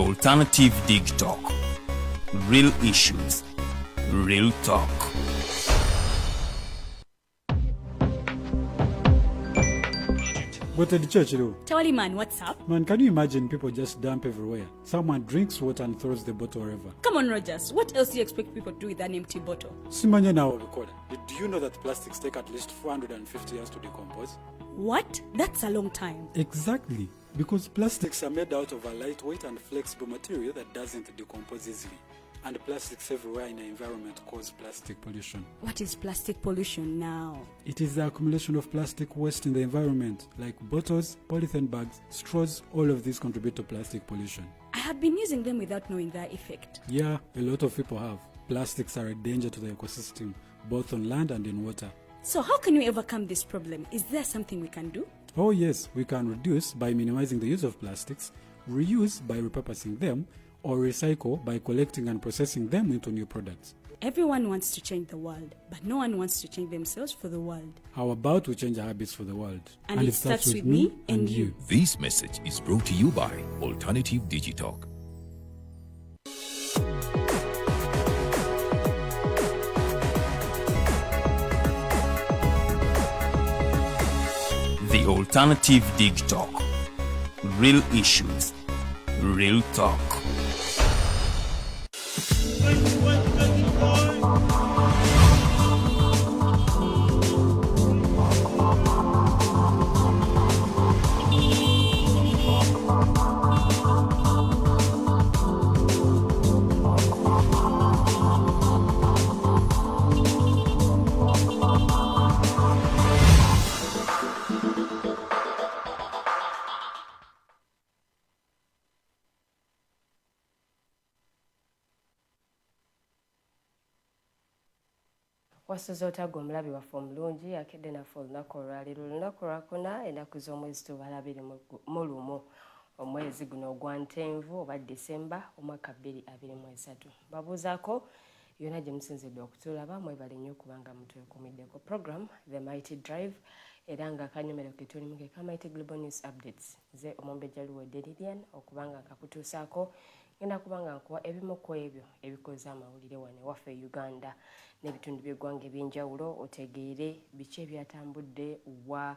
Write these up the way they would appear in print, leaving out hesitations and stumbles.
Alternative Dig Talk. Real issues, real talk. Go to the church, though. Tawali man, what's up? Man, can you imagine people just dump everywhere? Someone drinks water and throws the bottle wherever. Come on, Rogers. What else do you expect people to do with an empty bottle? Simanya now, do you know that plastics take at least 450 years to decompose? What? That's a long time. Exactly. Because plastics are made out of a lightweight and flexible material that doesn't decompose easily. And plastics everywhere in the environment cause plastic pollution. What is plastic pollution now? It is the accumulation of plastic waste in the environment, like bottles, polythene bags, straws. All of these contribute to plastic pollution. I have been using them without knowing their effect. Yeah, a lot of people have. Plastics are a danger to the ecosystem, both on land and in water. So how can we overcome this problem? Is there something we can do? Oh yes, we can reduce by minimizing the use of plastics, reuse by repurposing them, or recycle by collecting and processing them into new products. Everyone wants to change the world, but no one wants to change themselves for the world. How about we change our habits for the world? And it starts with me and you. This message is brought to you by Alternative Digitalk. The Alternative Dig Talk. Real issues, real talk. Wasoza otagwa omulabi waffe omulungi akedde naffe olunaku olwaleero olunaku lwakuna ennaku z'omwezi tubalabire mu lumu omwezi guno ogwa Ntenvu oba December omwaka 2023 babuuzaako yonna gye musinzidde okutulaba mwebale nnyo kubanga mutwekuumiddeko program The Mighty Drive era nga akanyomero ke tulimu ke ka Mighty Global News Updates ze omumbejja Luwodde Lilian okubanga nkakutuusaako ngenda kubanga nkuwa ebimu ku ebyo ebikoze amawulire wano waffe Uganda n'ebitundu by'eggwanga eby'enjawulo otegeere biki ebyatambudde wa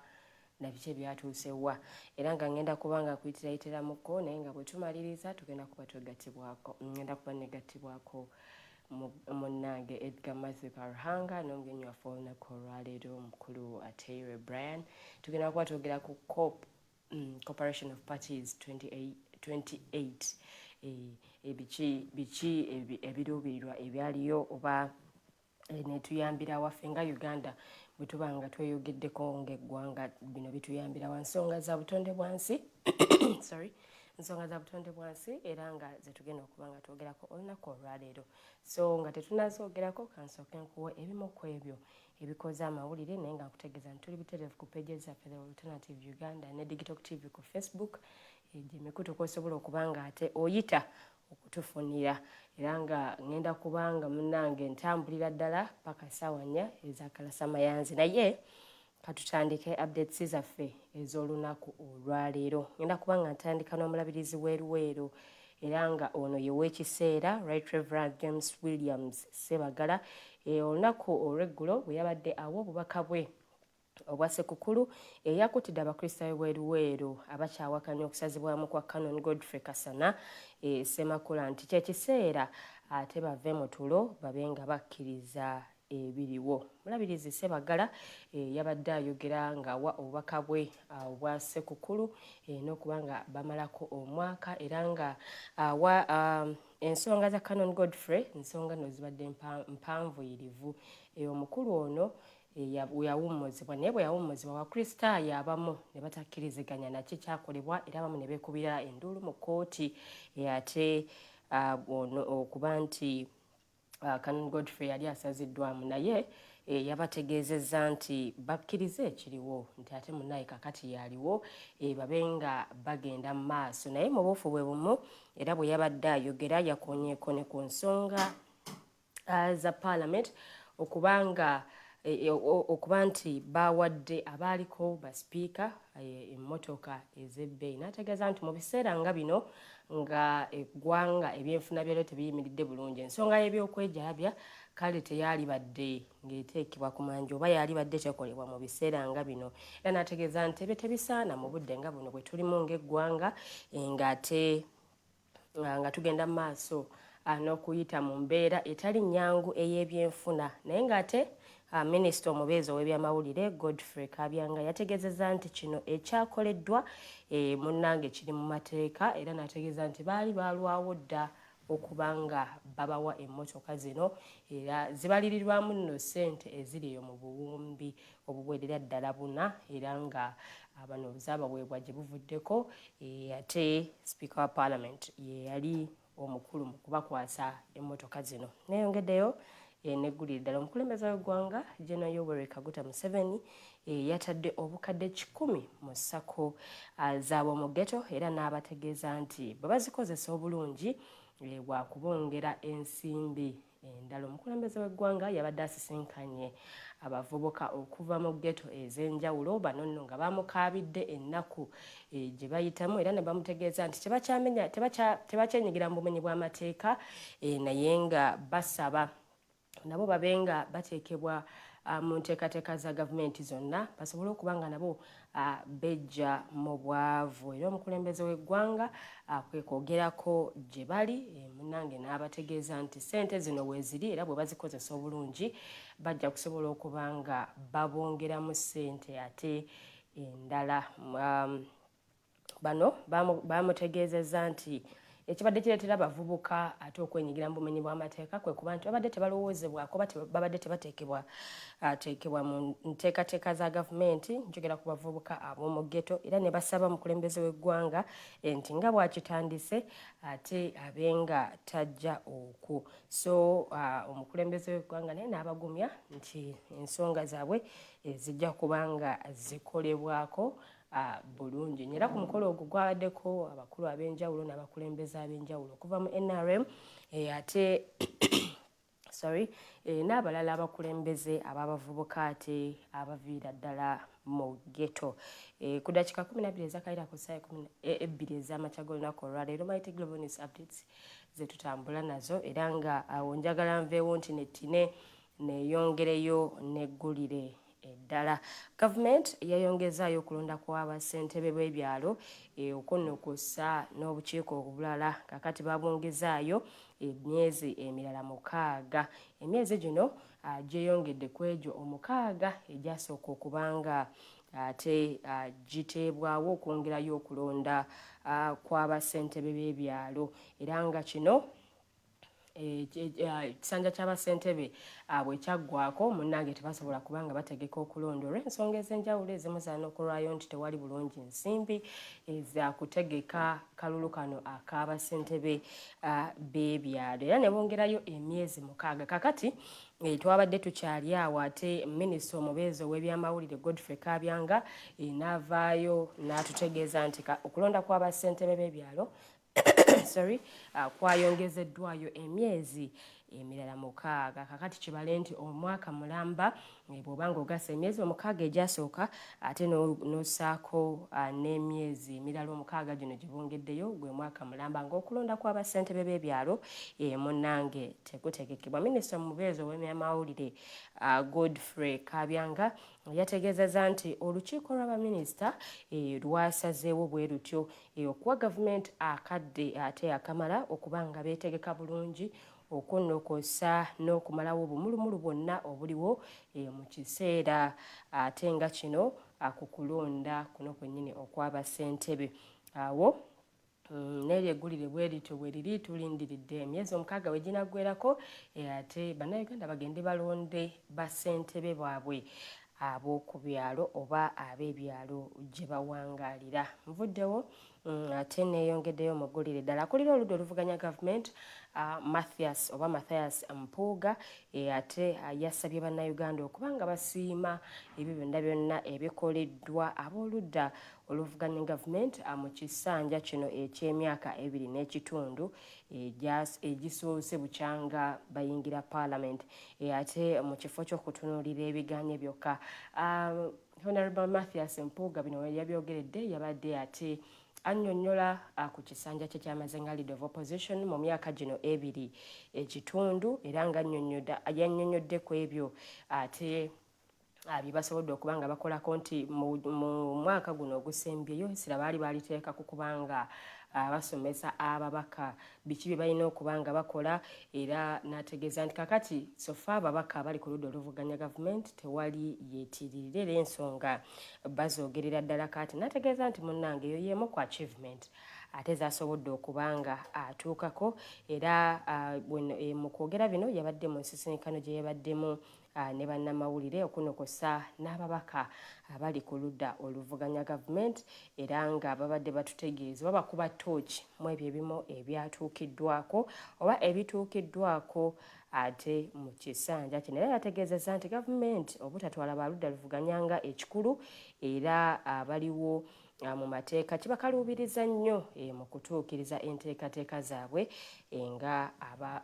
na biki ebyatuuse wa era nga ngenda kubanga kuyitirayitiraamuko naye nga bwe tumaliriza tugenda kuba twegattibwako ngenda kuba negattibwako munnange Edgar Matthew Karuhanga n'omugenyi waffe olunaku olwaleero omukulu Atuheirwe Batenda tugenda kuba twogera ku COP Cooperation of Parties 28 biki ebiruubirirwa ebyaliyo oba netuyambira waffe nga Uganda bwe tuba nga tweyogeddeko ng'eggwanga bino bituyambira wa nsonga za butonde bwansi nsonga za butonde bwansi era nga zetugenda okuba nga twogerako olunaku olwaleero so nga tetunazoogerako kansooke nkuwa ebimu ku ebyo ebikoze amawulire naye nga nkutegeeza nti tuli butereevu ku pages zaffe The Alternative Uganda ne Digital TV ku Facebook gye mikutu kw'osobola okuba nga ate oyita okutufunira era nga ngenda kubanga munnange ntambulira ddala paka ssaawa 4 ezakalasa mayanzi naye katutandike updates zaffe ez'olunaku olwaleero ngenda kubanga ntandika n'omulabirizi w'eruweero era nga ono ye w'ekiseera Right Reverend James Williams Sebagala olunaku olw'eggulo bwe yabadde awa obubaka bwe obwa Sekukulu yakutidde abakristaayo b'eruweero abakyawakanya okusazibwamu kwa Canon Godfrey Kasana Semakula nti kyekiseera ate bave mu tulo babe nga bakkiriza ebiriwo. Mulabirizi Sebagala yabadde ayogera ng'awa obubaka bwe obwa Sekukulu n'okuba nga bamalako omwaka era nga awa ensonga za Canon Godfrey ensonga no zibadde mpanvuyirivu omukulu ono yawummuzibwa naye bwe yawummuzibwa abakristaayo abamu ne batakkiriziganya naki kyakolebwa era abamu ne beekubira enduulu mu kkooti ate okuba nti Canon Godfrey yali asaziddwamu naye yabategeezezza nti bakkirize ekiriwo nti ate munnaye kakati yaliwo babe nga bagenda mu maaso naye mu buufu bwe bumu era bwe yabadde ayogera yakonyeekone ku nsonga za Parliament okubanga okuba nti bawadde abaaliko basipiika emmotoka ez'ebbeeyi n'ategeeza nti mu biseera nga bino nga eggwanga ebyenfuna byalyo tebiyimiridde bulungi ensonga y'ebyokwejabya kale teyali badde ng'eteekebwa ku manju oba yali badde tekolebwa mu biseera nga bino era n'ategeeza nti ebyo tebisaana mu budde nga buno bwe tulimu ng'eggwanga ng'ate nga tugenda mu maaso n'okuyita mu mbeera etali nnyangu ey'ebyenfuna naye ng'ate minisita omubeezi ow'ebyamawulire Godfrey Kabyanga yategeezezza nti kino ekyakoleddwa munnange kiri mu mateeka era n'ategeeza nti baali balwawo dda okuba nga babawa emmotoka zino era zibalirirwamu nno ssente eziri eyo mu buwumbi obuwerera ddala buna era nga bano obuzaabaweebwa gye buvuddeko ate sipiika wa paalamenti ye yali omukulu mu kubakwasa emmotoka zino neeyongeddeyo neggulira ddala omukulembeze w'eggwanga General Yoweri Kaguta Museveni yatadde obukadde 100 mu ssako z'ab'omu ghetto era n'abategeeza nti bwe bazikozesa obulungi bwakubongera ensimbi endala. Omukulembeze w'eggwanga yabadde asisinkanye abavubuka okuva mu ghetto ez'enjawulo bano nno nga bamukaabidde ennaku gye bayitamu era ne bamutegeeza nti tebakyenyigira mu bumenyi bw'amateeka naye nga basaba nabo babe nga bateekebwa mu nteekateeka za gavumenti zonna basobole okuba nga nabo bejja mu bwavu era omukulembeze w'eggwanga kwekwogerako gye bali munnange n'abategeeza nti ssente zino weeziri era bwe bazikozesa obulungi bajja kusobola okuba nga babongeramu ssente ate endala. Bano bamutegeezezza nti ekibadde kireetera abavubuka ate okwenyigira mu bumenyi bw'amateeka kwe kuba nti babadde tebalowoozebwako oba babadde tebateekebwa mu nteekateeka za gavumenti njogera ku bavubuka ab'omu ghetto era ne basaba omukulembeze w'eggwanga nti nga bwakitandise ate abenga tajja oku so omukulembeze w'eggwanga naye n'abagumya nti ensonga zaabwe zijja kuba nga zikolebwako bulungi era ku mukolo ogwo gwabaddeko abakulu ab'enjawulo n'abakulembeze ab'enjawulo okuva mu NRM ate n'abalala abakulembeze ababavubuka ate abaviira ddala mu ghetto. Ku dakiika 12 ezakayira ku ssaawa 12 ez'amakya g'olunaku olwaleero Mighty Global News Updates ze tutambula nazo era nga awo njagala nveewo nti nettine neeyongereyo neggulire eddala. Gavumenti yayongezaayo okulonda kw'abassentebe b'ebyalo okunnokussa n'obukiiko obulala kakati babongezaayo emyezi emirala 6. Emyezi gino gyeyongedde ku egyo 6 egyasooka okubanga ate giteebwawo okwongerayo okulonda kw'abassentebe b'ebyalo era nga kino ekisanja ky'abassentebe bwe kyaggwako munnange tebasobola kubanga bategeka okulonda olw'ensonga ez'enjawulo ezimu zaana okulwayo nti tewali bulungi nsimbi ezakutegeka kalulu kano ak'abassentebe b'ebyalo era ne bongerayo emyezi 6. Kakati twabadde tukyali awo ate minisita omubeezi ow'ebyamawulire Godfrey Kabyanga n'avaayo n'atutegeeza nti okulonda kw'abassentebe b'ebyalo kwayongezeddwayo emyezi emirala 6. Kakati kibale nti omwaka mulamba bw'obanga ogasa emyezi 6 egyasooka ate n'ossaako n'emyezi emirala 6 gino gibongeddeyo gwe mwaka mulamba ng'okulonda kw'abassentebe b'ebyalo munnange tekutegekebwa. Minisita omubeezi ow'ebyamawulire Godfrey Kabyanga yategeezezza nti olukiiko lw'abaminisita lwasazeewo bwe lutyo okuwa gavumenti akadde ate akamala okuba nga beetegeka bulungi okunnokosa n'okumalawo obumulumulu bwonna obuliwo mu kiseera ate nga kino ku kulonda kuno kwennyini okw'abassentebe awo n'eryo eggulire bwe lityo bwe liri tulindiridde emyezi 6 we ginaggwerako ate bannayuganda bagende balonde bassentebe baabwe ab'oku byalo oba ab'ebyalo gye bawangaalira. Nvuddewo ate neeyongeddeyo muggulire ddala akulira oludda oluvuganya gavumenti Mathias Mpuuga ate yasabye bannayuganda okubanga basiima ebyo byonna ebikoleddwa ab'oludda oluvuganya gavumenti mu kisanja kino eky'emyaka 2 n'ekitundu egisoose bukyanga bayingira Parliament ate mu kifo ky'okutunuulira ebigaanye byokka. Honorable Mathias Mpuuga bino yabyogeredde yabadde ate annyonnyola ku kisanja kye ky'amazenga Leader of Opposition mu myaka gino 2 ekitundu era nga yannyonnyodde ku ebyo ate bye basobodde okuba nga bakolako nti mu mwaka guno ogusembyeyo sira baali baliteeka ku kubanga basomesa ababaka biki bye balina okuba nga bakola era n'ategeeza nti kakati sofa ababaka abali ku ludda oluvuganya gavumenti tewali yeetiririra era ensonga bazoogerera ddala kati n'ategeeza nti munnange eyo y'emu ku achievement ate zasobodde okuba nga atuukako era mu kwogera bino yabadde mu nsisinkano gye yabaddemu ne bannamawulire okunokosa n'ababaka abali ku ludda oluvuganya gavumenti era nga babadde batutegeeza babakuba ttooki mu ebyo ebimu ebyatuukiddwako oba ebituukiddwako ate mu kisanja kino era yategeezezza nti gavumenti obutatwala baludda luvuganya nga ekikulu era abaliwo mu mateeka kibakaluubiriza nnyo mu kutuukiriza enteekateeka zaabwe nga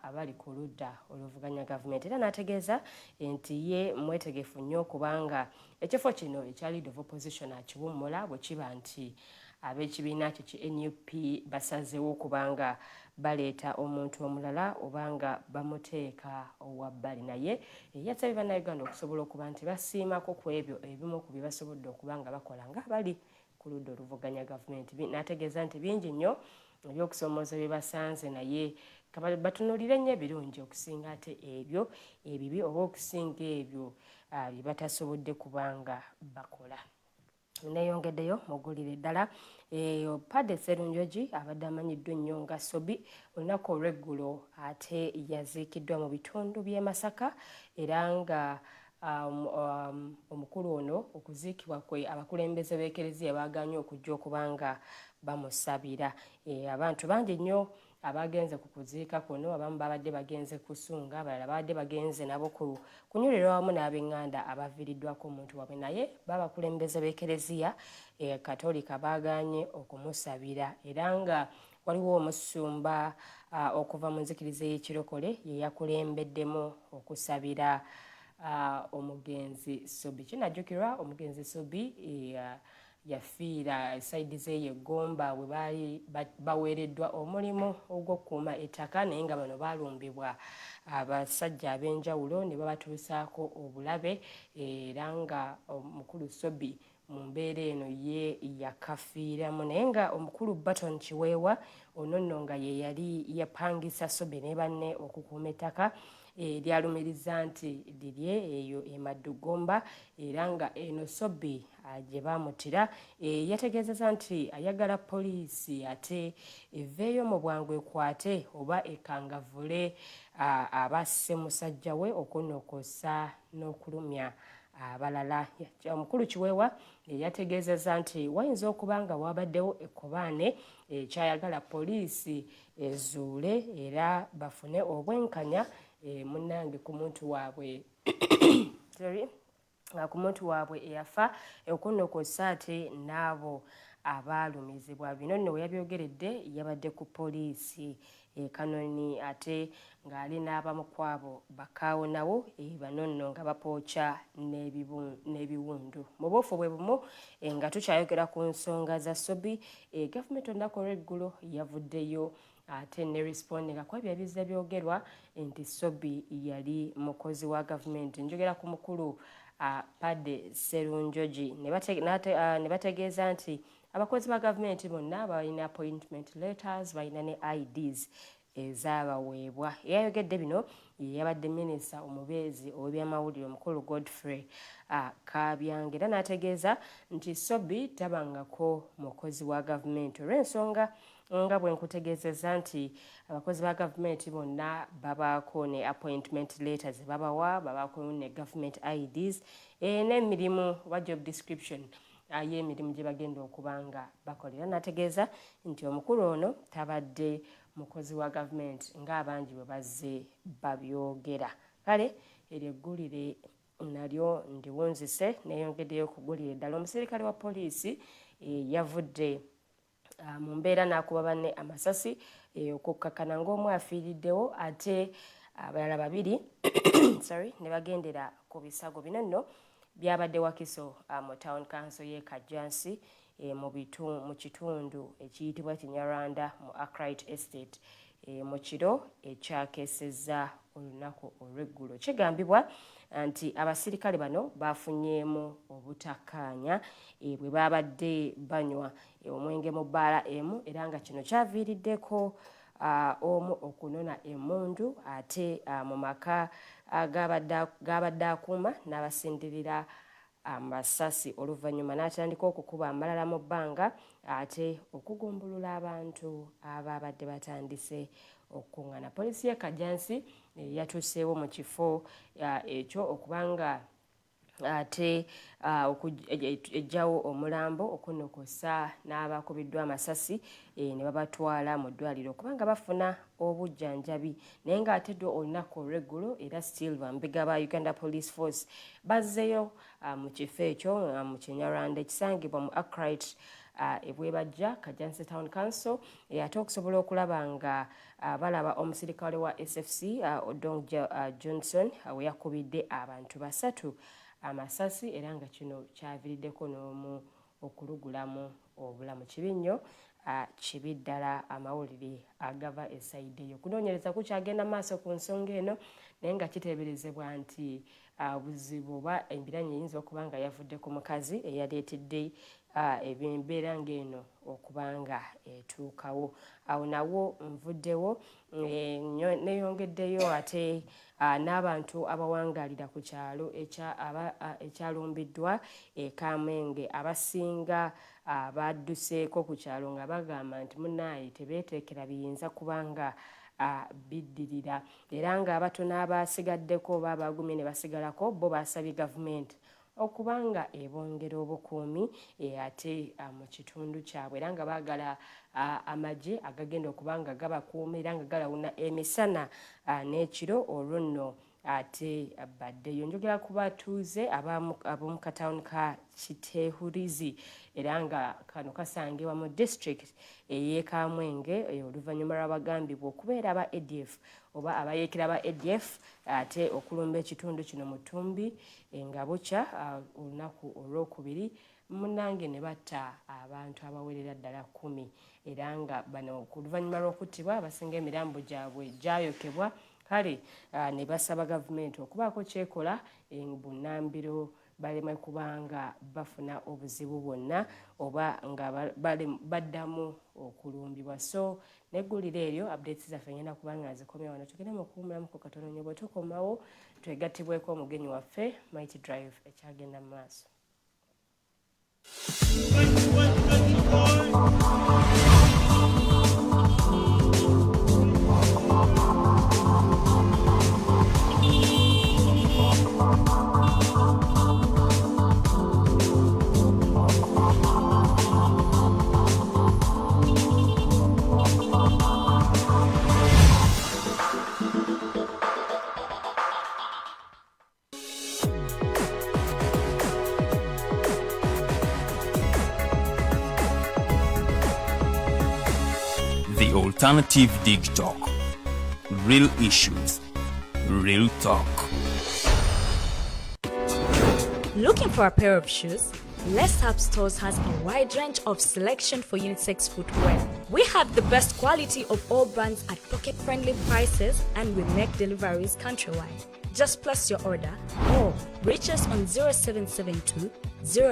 abali ku ludda oluvuganya gavumenti era n'ategeeza nti ye mwetegefu nnyo kubanga ekifo kino ekya Leader of Opposition akiwummula bwe kiba nti ab'ekibiina kye ki NUP basazeewo okubanga baleeta omuntu omulala obanga bamuteeka owabbali naye yasabye bannayuganda okusobola okuba nti basiimako ku ebyo ebimu ku bye basobodde okuba nga bakola nga bali ku ludda oluvuganya gavumenti. N'ategeeza nti bingi nnyo ebyokusomooza bye basanze naye batunuulire nnyo ebirungi okusinga ate ebyo ebibi oba okusinga ebyo bye batasobodde kubanga bakola. Neeyongeddeyo muggulire ddala Padde Sserunjogi abadde amanyiddwa ennyo nga Sobi olunaku olw'eggulo ate yaziikiddwa mu bitundu by'e Masaka era nga omukulu ono okuziikibwa kwe abakulembeze b'ekereziya baaganye okujja okuba nga bamusabira. Abantu bangi nnyo abagenze ku kuziika kuno abamu babadde bagenze kusunga abalala babadde bagenze nabo kunyulirwa wamu n'ab'eŋŋanda abaviiriddwako omuntu waabwe naye babakulembeze b'ekereziya katolika baaganye okumusabira era nga waliwo omusumba okuva mu nzikiriza y'ekirokole ye yakulembeddemu okusabira omugenzi Sobi. Kinajjukirwa omugenzi Sobi yafiira saidi z'eyo Gomba we baali baweereddwa omulimu ogw'okukuuma ettaka naye nga bano baalumbibwa abasajja ab'enjawulo ne babatuusaako obulabe era nga omukulu Sobi mu mbeera eno ye yakafiiramu naye nga omukulu Baton Kiweewa ono nno nga ye yali yapangisa Sobi ne banne okukuuma ettaka lyalumiriza nti lirye eyo eMaddugomba era nga eno Sobi gye baamutira yategeezeza nti ayagala poliisi ate eveeyo mu bwangu ekwate oba ekangavule abasse musajja we okunokosa n'okulumya abalala. Omukulu Kiweewa yategeezeza nti wayinza okuba nga wabaddewo ekkobaane ekyayagala poliisi ezuule era bafune obwenkanya munnange ku muntu waabwe ku muntu waabwe eyafa okunokosa ate n'abo abaalumizibwa. Bino nno we yabyogeredde yabadde ku poliisi Kanoni ate ng'ali n'abamu ku abo bakaawo nawo bano nno nga bapookya n'ebiwundu. Mu buufu bwe bumu nga tukyayogera ku nsonga za Sobi gavumenti olunaku olw'eggulo yavuddeyo ate ne respondinga ku ebyo ebizze byogerwa nti Sobi yali mukozi wa gavumenti. Njogera ku mukulu Padde Sserunjogi ne bategeeza nti abakozi ba gavumenti bonna balina appointment letters balina ne IDs ezaabaweebwa. Eyayogedde bino yabadde minisita omubeezi ow'ebyamawulire omukulu Godfrey Kabyange era n'ategeeza nti Sobi tabangako mukozi wa gavumenti olw'ensonga nga bwe nkutegeezezza nti abakozi ba gavumenti bonna babaako ne appointment letters babaako ne government IDs n'emirimu wa job description y'emirimu gye bagenda okuba nga bakolera. N'ategeeza nti omukulu ono tabadde mukozi wa gavumenti ng'abangi bwe bazze babyogera. Kale eryo eggulire nalyo ndiwunzise neeyongeddeyo okuggulira eddala. Omusirikale wa poliisi yavudde mu mbeera n'akuba banne amasasi okukkakana ng'omu afiiriddewo ate abalala babiri ne bagendera ku bisago. Bino nno byabadde Wakiso mu town council y'e Kajjansi mu kitundu ekiyitibwa Kinyarwanda mu Arkwright Estate mu kiro ekyakeesezza olunaku olw'eggulo. Kigambibwa nti abasirikale bano bafunyeemu obutakkaanya bwe babadde banywa omwenge mu bbaala emu era nga kino kyaviiriddeko omu okunona emmundu ate mu maka gabadde akuuma n'abasindirira amasasi. Oluvannyuma n'atandika okukuba amalala mu bbanga ate okugumbulula abantu ababadde batandise okuŋŋaana. Poliisi y'e Kajjansi yatuuseewo mu kifo ekyo okubanga ate ejjawo omulambo okunokosa n'abakubiddwa amasasi ne babatwala mu ddwaliro okubanga bafuna obujjanjabi. Naye ng'ate ddwo olunaku olw'eggulo era still bambiga ba Uganda Police Force bazzeyo mu kifo ekyo mu Kinyarwanda ekisangibwa mu Arkwright ebwebajja Kajjansi Town Council ate okusobola okulaba nga balaba omusirikale wa SFC Odong Johnson we yakubidde abantu 3 amasasi era nga kino kyaviiriddeko n'omu okulugulamu obulamu. Kibi nnyo kibi ddala amawulire agava esayidi eyo. Kunoonyereza kukyagenda maaso ku nsonga eno naye nga kiteeberezebwa nti buzibu oba embiranye eyinza okuba nga yavudde ku mukazi eyaleetedde embeera ng'eno okuba nga etuukawo. Awo nawo nvuddewo neeyongeddeyo ate n'abantu abawangaalira ku kyalo ekyalumbiddwa Kamenge abasinga badduseeko ku kyalo nga bagamba nti munnaaye tebeeteekera biyinza kubanga biddirira era nga abatono abasigaddeko oba abagumye ne basigalako bo basabye gavumenti okubanga ebongera obukuumi ate mu kitundu kyabwe era nga baagala amagye agagenda okubanga gabakuuma era nga galawuna emisana n'ekiro olwo nno ate baddeyo. Njogera ku batuuze ab'omu katawuni ka Kiteehurizi era nga kano kasangibwa mu district ey'e Kamwenge oluvannyuma lw'abagambibwa okubeera aba ADF oba abayeekera ba ADF ate okulumba ekitundu kino mu Ttumbi nga bukya olunaku olwokubiri munnange ne batta abantu abawerera ddala 10 era nga bano ku luvannyuma lw'okuttibwa abasinga emirambo gyabwe gyayokebwa. Kale ne basaba gavumenti okubaako kyekola bunnambiro baleme kubanga bafuna obuzibu bwonna oba nga baddamu okulumbibwa. So neggulira eryo updates zaffe ngenda kubanga zikomya wano tugende mu kuwumulamu ku katono nnyo bwe tukomawo twegattibweko omugenyi waffe Mighty Drive ekyagenda mu maaso. The Alternative Dig Talk. Real issues, real talk. Looking for a pair of shoes? Let's Up Stores has a wide range of selection for unisex footwear. We have the best quality of all brands at pocket-friendly prices and we make deliveries countrywide. Just place your order or reach us on 0772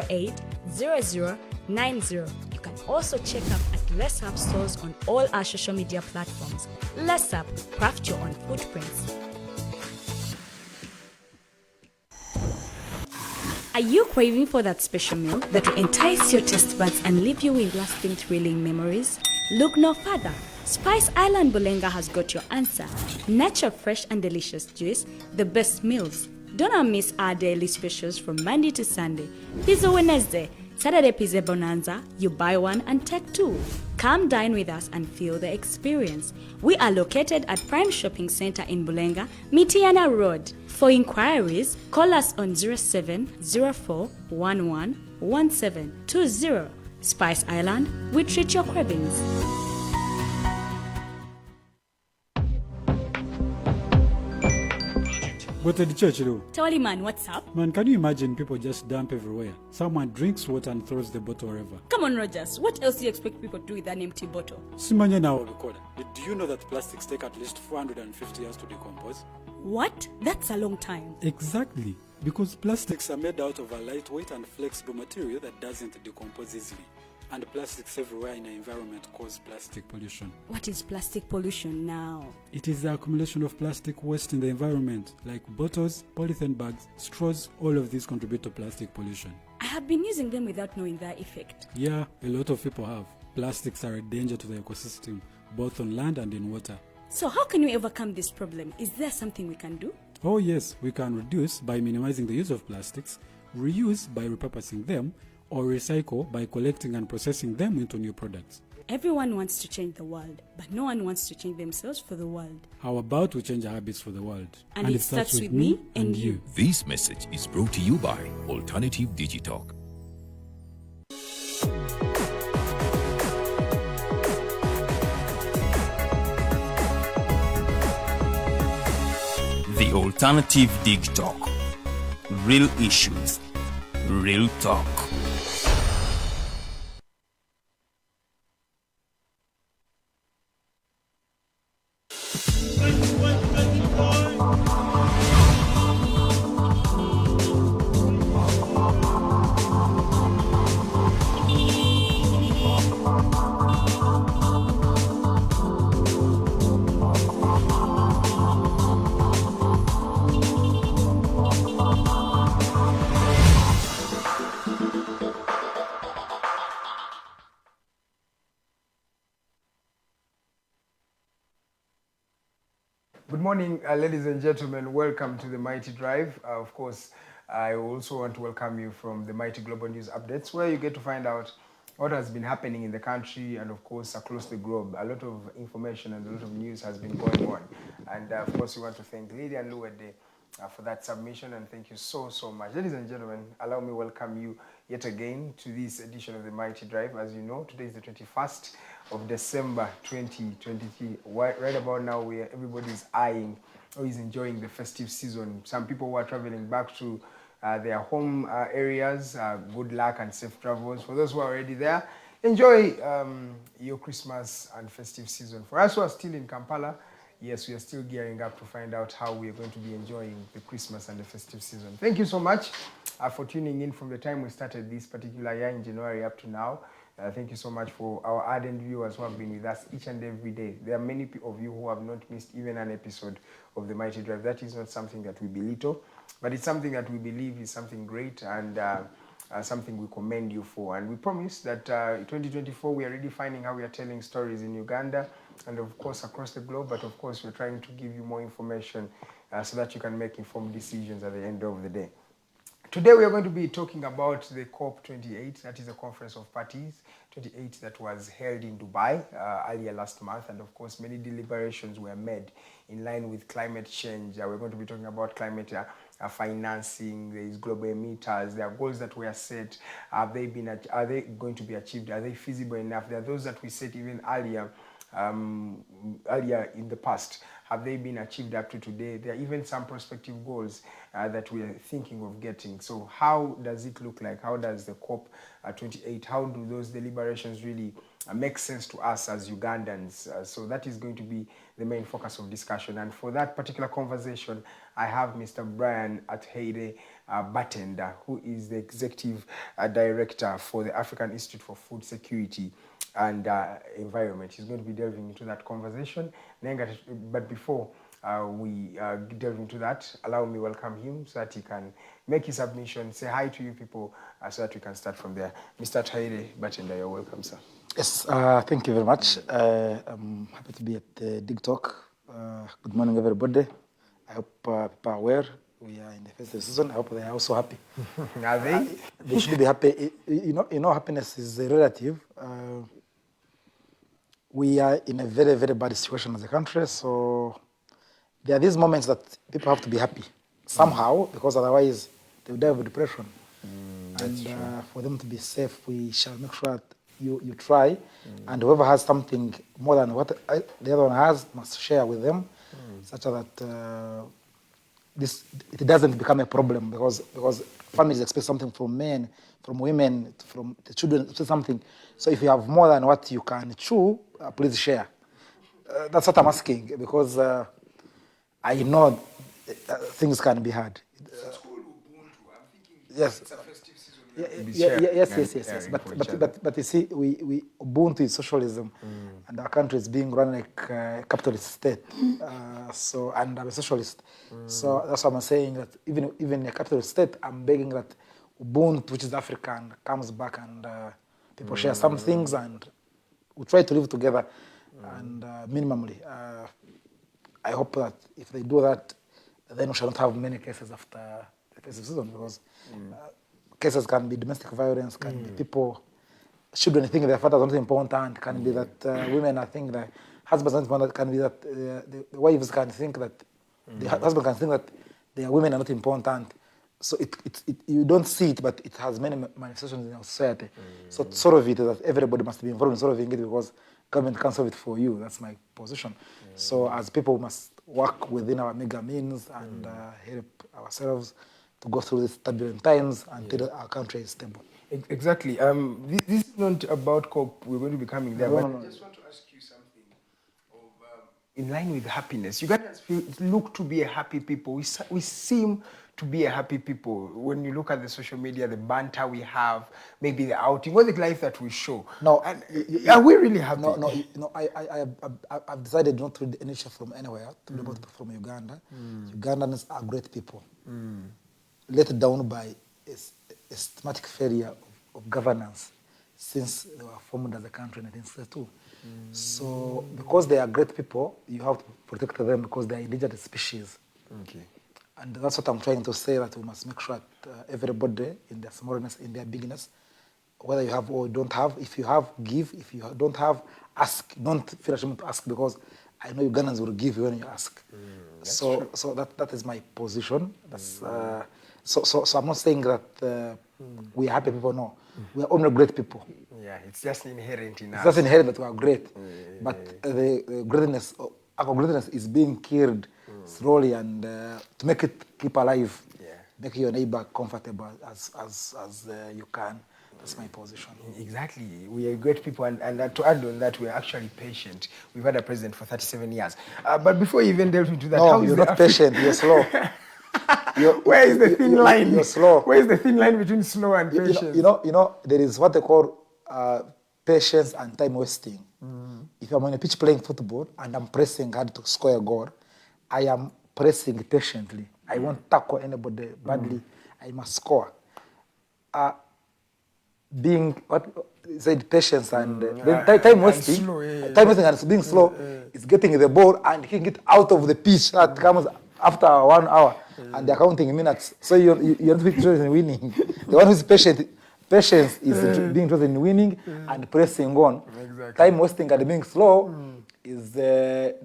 08 0090. You can also check up at Let's Up Stores on all our social media platforms. Let's Up, craft your own footprints. Are you craving for that special meal that will entice your taste buds and leave you with lasting thrilling memories? Look no further. Spice Island Bulenga has got your answer. Natural, fresh and delicious juice, the best meals. Don't miss our daily specials from Monday to Sunday. Pizza Wednesday, Saturday Pizza Bonanza, you buy one and take two. Come dine with us and feel the experience. We are located at Prime Shopping Center in Bulenga, Mitiana Road. For inquiries, call us on 0704111720. Spice Island, we treat your cravings. But at the church, though, Tawali man, what's up? man, can you imagine people just dump everywhere? Someone drinks water and throws the bottle wherever. Come on, Rogers. What else do you expect people to do with an empty bottle? Simanya now, Bikoda. Do you know that plastics take at least 450 years to decompose? What? That's a long time. Exactly. Because plastics are made out of a lightweight and flexible material that doesn't decompose easily. And plastics everywhere in the environment cause plastic pollution. What is plastic pollution now? It is the accumulation of plastic waste in the environment, like bottles, polythene bags, straws. All of these contribute to plastic pollution. I have been using them without knowing their effect. Yeah, a lot of people have. Plastics are a danger to the ecosystem, both on land and in water. So how can we overcome this problem? Is there something we can do? Oh yes, we can reduce by minimizing the use of plastics, reuse by repurposing them, or recycle by collecting and processing them into new products. Everyone wants to change the world, but no one wants to change themselves for the world. How about we change our habits for the world? And it starts with me and you. This message is brought to you by Alternative Digitalk. The Alternative Digitalk. Real issues, real talk. Good morning, ladies and gentlemen. Welcome to the Mighty Drive. Of course, I also want to welcome you from the Mighty Global News Updates, where you get to find out what has been happening in the country and, of course, across the globe. A lot of information and a lot of news has been going on. And, of course, we want to thank Lydia and Luwede for that submission, and thank you so much. Ladies and gentlemen, allow me to welcome you yet again to this edition of the Mighty Drive. As you know, today is the 21st of December 2023. Right about now, everybody is eyeing or is enjoying the festive season. Some people who are traveling back to their home areas, good luck and safe travels. For those who are already there, enjoy your Christmas and festive season. For us who are still in Kampala, yes, we are still gearing up to find out how we are going to be enjoying the Christmas and the festive season. Thank you so much for tuning in from the time we started this particular year in January up to now. Thank you so much for our ardent viewers who have been with us each and every day. There are many of you who have not missed even an episode of the Mighty Drive. That is not something that we belittle, but it's something that we believe is something great and something we commend you for. And we promise that 2024, we are really finding how we are telling stories in Uganda and, of course, across the globe. But, of course, we're trying to give you more information so that you can make informed decisions at the end of the day. Today we are going to be talking about the COP28, that is the Conference of Parties 28 that was held in Dubai earlier last month, and of course many deliberations were made in line with climate change. We're going to be talking about climate financing, there is global emitters, there are goals that were set, are they going to be achieved, are they feasible enough? There are those that we set even earlier in the past. Have they been achieved up to today? There are even some prospective goals that we are thinking of getting. So how does it look like? How does the COP28, how do those deliberations really make sense to us as Ugandans? So that is going to be the main focus of discussion. And for that particular conversation, I have Mr. Brian Atuheirwe Batenda, who is the Executive Director for the African Institute for Food Security and Environment. He's going to be delving into that conversation. But before we delve into that, allow me to welcome him so that he can make his submission, say hi to you people, so that we can start from there. Mr. Atuheirwe Batenda, you're welcome, sir. Yes, thank you very much. I'm happy to be at the Dig Talk. Good morning, everybody. I hope people are aware we are in the festive season. I hope they are also happy. Are they? They should be happy. You know, happiness is relative. we are in a very, very bad situation as a country. So there are these moments that people have to be happy somehow, because otherwise they will die of depression. And for them to be safe, we shall make sure that you try, and whoever has something more than what the other one has must share with them, such that it doesn't become a problem, because families expect something from men, from women, from the children, something. So if you have more than what you can chew, please share. That's what I'm asking, because I know things can be hard. Yes. Yes. But you see, we Ubuntu is socialism, and our country is being run like a capitalist state. So, and I'm a socialist. So that's why I'm saying that even in a capitalist state, I'm begging that Ubuntu, which is African, comes back and people share some things, and we try to live together, and minimally. I hope that if they do that, then we shall not have many cases after the festive season, because cases can be domestic violence, can be people, children think their fathers are not important, can be that women are thinking that husbands are not important, can be that the wives can think that the husband can think that their women are not important. So you don't see it, but it has many manifestations in our society. So to solve it, that everybody must be involved in solving it, because government can't solve it for you. That's my position. So as people must work within our mega means and help ourselves to go through these turbulent times until our country is stable. Exactly. This is not about COP. We're going to be coming there. But I just want to ask you something in line with happiness. You guys look to be a happy people. We seem to be a happy people. When you look at the social media, the banter we have, maybe the outing, what the life that we show. No, are we really happy? No. I've decided not to read any issue from anywhere. To read about people from Uganda. Ugandans are great people. Let down by a systematic failure of governance since they were formed as a country in 1962. So because they are great people, you have to protect them, because they are indigenous species. Okay. And that's what I'm trying to say, that we must make sure that everybody, in their smallness, in their bigness, whether you have or don't have, if you have, give. If you don't have, ask. Don't feel ashamed to ask, because I know Ugandans will give you when you ask. So that is my position. That's, so I'm not saying that we are happy people, no. We are only great people. Yeah, it's just inherent in us. It's just inherent that we are great. But the greatness, our greatness is being killed slowly, and to make it keep alive, make your neighbor comfortable as you can. That's my position. Exactly. We are great people, and to add on that, we are actually patient. We've had a president for 37 years. But before you even delve into that, no, you're not patient, you're slow. Where is the thin line? You're slow. Where is the thin line between slow and patience? You know, there is what they call patience and time wasting. If I'm on a pitch playing football and I'm pressing hard to score a goal, I am pressing patiently. I won't tackle anybody badly. I must score. Being what said patience and time wasting, time wasting and being slow is getting the ball and kicking it out of the pitch. That comes after 1 hour, and they're counting minutes. So you're not interested in winning. The one who's patience is being interested in winning and pressing on. Exactly. Time wasting and being slow is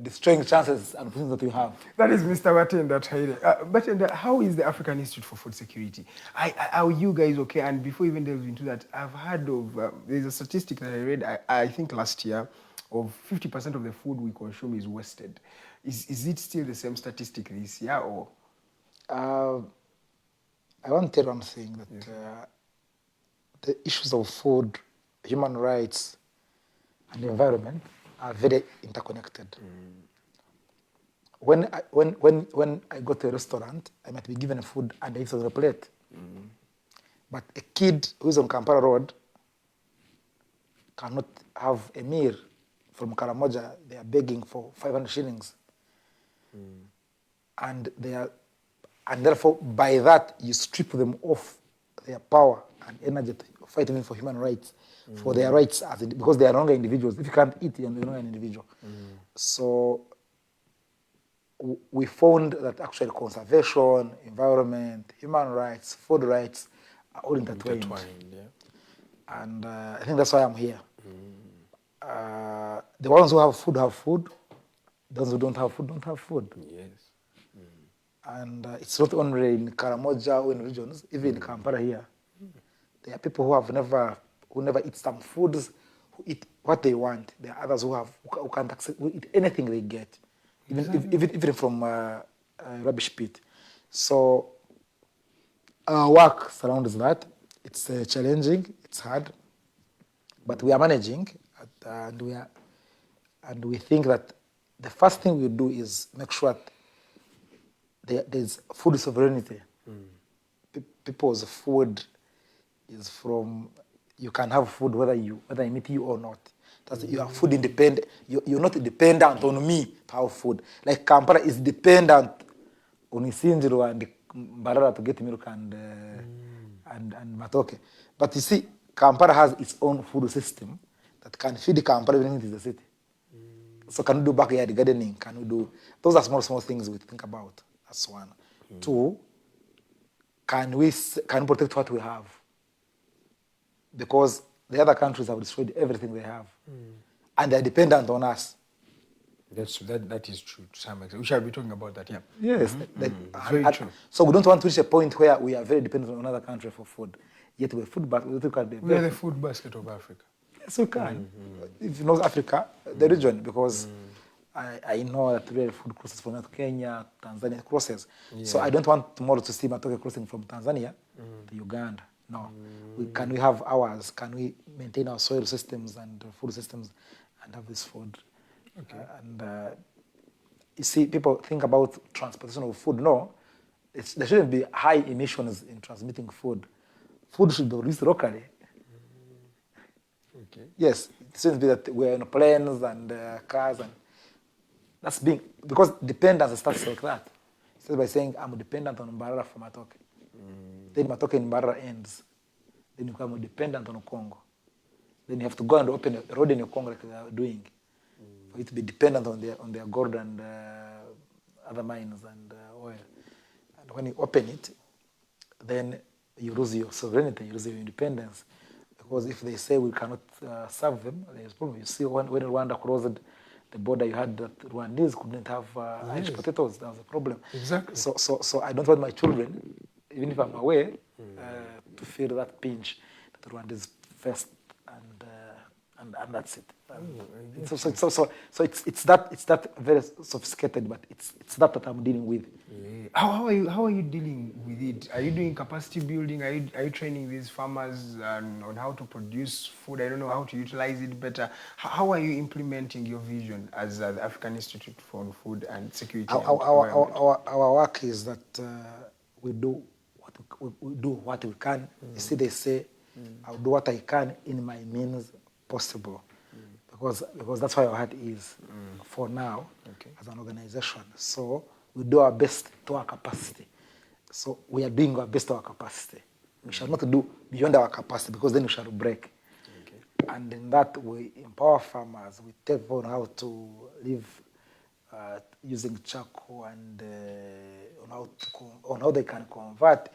destroying chances and things that you have. That is Mr. Batenda, Atuheirwe. Batenda, how is the African Institute for Food Security? Are you guys okay? And before even delving into that, I've heard of, there's a statistic that I read, I think last year, of 50% of the food we consume is wasted. Is it still the same statistic this year, or? I want to tell one thing, that the issues of food, human rights, and the environment are very interconnected. When I go to a restaurant, I might be given food and I eat on a plate. But a kid who's on Kampala Road cannot have a meal from Karamoja. They are begging for 500 shillings. And therefore, by that, you strip them of their power and energy to fight even for human rights, for their rights, because they are no longer individuals. If you can't eat, you're no longer an individual. So we found that actually conservation, environment, human rights, food rights are all intertwined. And I think that's why I'm here. the ones who have food. Those who don't have food don't have food. Yes. And it's not only in Karamoja or in regions, even in Kampala here. There are people who never eat some foods, who eat what they want. There are others who can't accept, who eat anything they get, even from rubbish pit. So our work surrounds that. It's challenging, it's hard, but we are managing, and we think that the first thing we do is make sure that there's food sovereignty. People's food is from, you can have food whether I meet you or not. That's you are food independent. You're not dependent on me to have food. Like Kampala is dependent on Isinjiro and Mbarara to get milk and Matoke. But you see, Kampala has its own food system that can feed Kampala even if it is a city. So can we do backyard gardening? Can we do, those are small things we think about. That's one. Two, can we protect what we have? Because the other countries have destroyed everything they have. And they're dependent on us. That is true to some extent. We shall be talking about that, yeah. Yes. Very true. So we don't want to reach a point where we are very dependent on another country for food. Yet we're food basket. We are the food basket of Africa. Yes, we can. If you know Africa, the region, because I know that real food crosses from North Kenya, Tanzania crosses. Yeah. So I don't want tomorrow to see Matoke crossing from Tanzania to Uganda. No. Can we have ours? Can we maintain our soil systems and food systems and have this food? Okay. You see, people think about transportation of food. No, there shouldn't be high emissions in transmitting food. Food should be produced locally. Okay. Yes, it shouldn't be that we're in planes and cars, and that's being, because dependence starts like that. It starts by saying, I'm dependent on Mbarara for Matoke. Then Matoke in Mbarara ends. Then you become dependent on Congo. Then you have to go and open a road in Congo like they are doing. For you to be dependent on their gold and other mines and oil. And when you open it, then you lose your sovereignty, you lose your independence. Because if they say we cannot serve them, there's a problem. You see, when Rwanda closed the border, you had that Rwandese couldn't have Irish potatoes. That was a problem. Exactly. So I don't want my children, even if I'm away, to feel that pinch that Rwandese first, and that's it. So it's that very sophisticated, but it's that I'm dealing with. Yeah. How are you dealing with it? Are you doing capacity building? Are you training these farmers on how to produce food? I don't know how to utilize it better. How are you implementing your vision as the African Institute for Food and Security? Our work is that we do what we can. You see, they say, I'll do what I can in my means possible. Because that's why our heart is for now as an organization. So we do our best to our capacity. So we are doing our best to our capacity. We shall not do beyond our capacity, because then we shall break. And in that we empower farmers. We take on how to live using charcoal and on how they can convert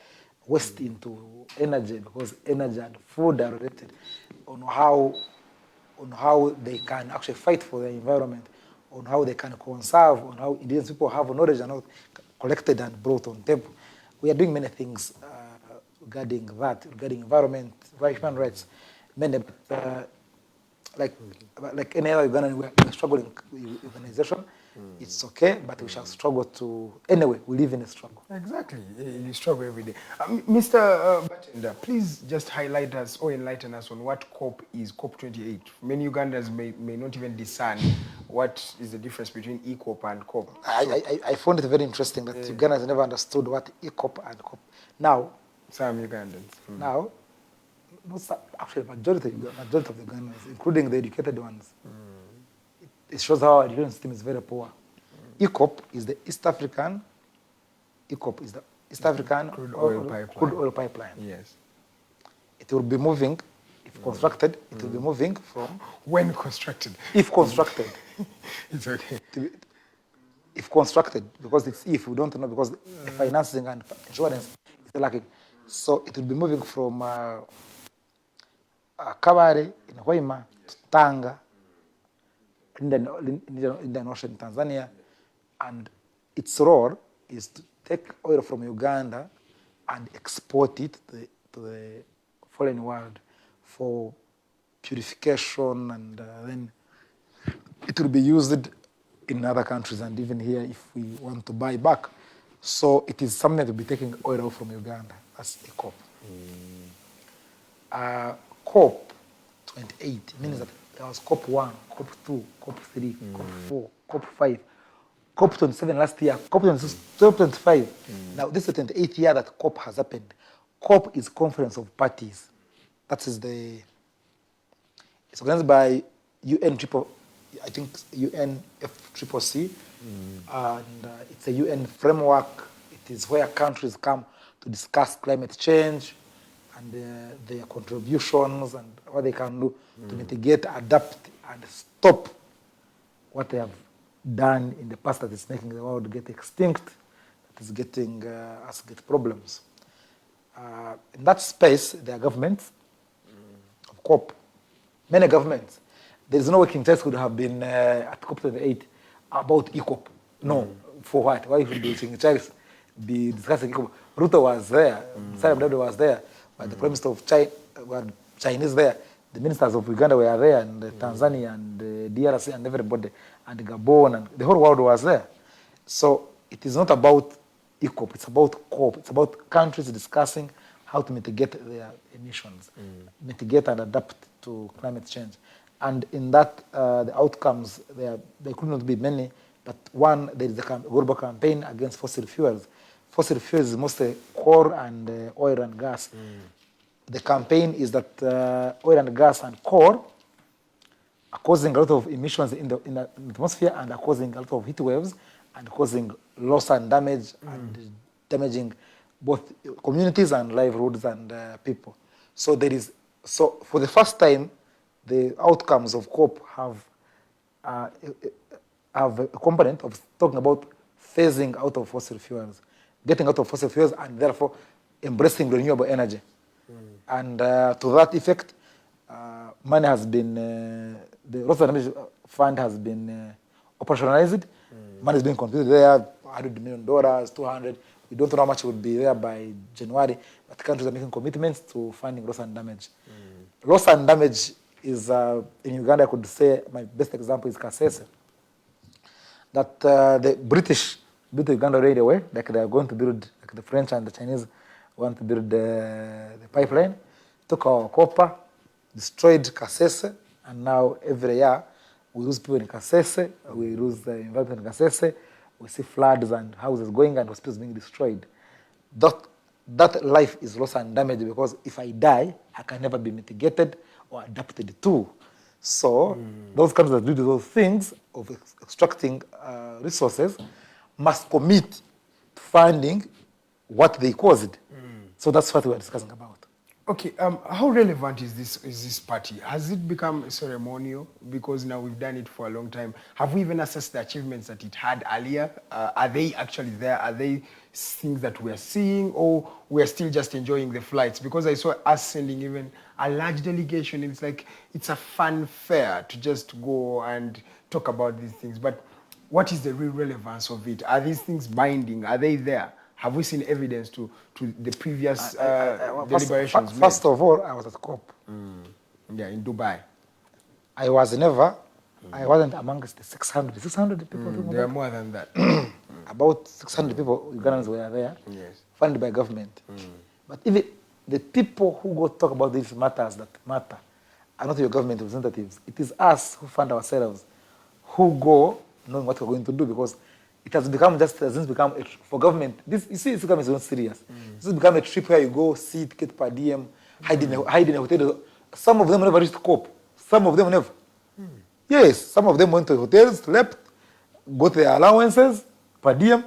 waste into energy, because energy and food are related. On how they can actually fight for the environment, on how they can conserve, on how indigenous people have knowledge and how collected and brought on table. We are doing many things regarding that, regarding environment, human rights. Many, like any other Ugandan, we are struggling with organization. It's okay, but we shall struggle to, anyway, we live in a struggle. Exactly, you struggle every day. Mr. Batenda, please just highlight us or enlighten us on what COP is, COP28. Many Ugandans may not even discern what is the difference between ECOP and COP. I found it very interesting that Ugandans never understood what ECOP and COP. Now, some Ugandans. Now, actually, majority of the Ugandans, including the educated ones, it shows how our education system is very poor. ECOP is the East African. ECOP is the East African crude oil pipeline. Yes. It will be moving, if constructed, it will be moving from... When constructed? If constructed. It's okay. If constructed, because it's if, we don't know, because the financing and insurance is lacking. So it will be moving from Kabare in Hoima to Tanga Indian Ocean in Tanzania, and its role is to take oil from Uganda and export it to the foreign world for purification, and then it will be used in other countries and even here if we want to buy back. So it is something that will be taking oil from Uganda. That's the COP. COP 28 means that there was COP 1, COP 2, COP 3, COP 4, COP 5, COP 27 last year, COP 25. Now this is the 28th year that COP has happened. COP is Conference of Parties. That is it's organized by UNFCCC, and it's a UN framework. It is where countries come to discuss climate change and their contributions and what they can do to mitigate, adapt, and stop what they have done in the past that is making the world get extinct, that is getting us get problems. In that space, there are governments of COP, many governments. There is no working test would have been at COP28 about ECOP. No, for what? Why should the working test be discussing ECOP? Ruto was there, Salim Dawda was there, but the Prime Minister of China were Chinese there. The ministers of Uganda were there, and Tanzania, and DRC, and everybody, and Gabon, and the whole world was there. So it is not about ECOP, it's about COP. It's about countries discussing how to mitigate their emissions, mitigate and adapt to climate change. And in that, the outcomes, there could not be many, but one, there is a global campaign against fossil fuels. Fossil fuels is mostly coal and oil and gas. The campaign is that oil and gas and coal are causing a lot of emissions in the atmosphere, and are causing a lot of heat waves, and causing loss and damage, and damaging both communities and livelihoods and people. So for the first time, the outcomes of COP have a component of talking about phasing out of fossil fuels, getting out of fossil fuels, and therefore embracing renewable energy. And to that effect, money has been, the Loss and Damage Fund has been operationalized. Money is being computed there, $100 million, 200. We don't know how much would be there by January, but countries are making commitments to funding loss and damage. Loss and damage is, in Uganda, I could say, my best example is Kasese. That the British built Uganda right away, like they are going to build, like the French and the Chinese want to build the pipeline, took our copper, destroyed Kasese, and now every year we lose people in Kasese, we lose the environment in Kasese, we see floods and houses going and hospitals being destroyed. That life is loss and damage, because if I die, I can never be mitigated or adapted to. So those countries that do those things of extracting resources must commit to finding what they caused. So that's what we are discussing about. Okay, how relevant is this party? Has it become ceremonial? Because now we've done it for a long time. Have we even assessed the achievements that it had earlier? Are they actually there? Are they things that we're seeing, or we're still just enjoying the flights? Because I saw us sending even a large delegation. It's like it's a fun fair to just go and talk about these things. But what is the real relevance of it? Are these things binding? Are they there? Have we seen evidence to the previous deliberations? First of all, I was at COP. Yeah, in Dubai. I was never, I wasn't amongst the 600 people. There are more than that. About 600 people, Ugandans were there, Yes. funded by government. But even the people who go talk about these matters that matter are not your government representatives. It is us who fund ourselves, who go knowing what we're going to do, because it has become for government. This, you see, this government is not serious. This has become a trip where you go, sit, get per diem, hide in a hotel. Some of them never reached COP. Some of them never. Yes, some of them went to hotels, slept, got their allowances, per diem,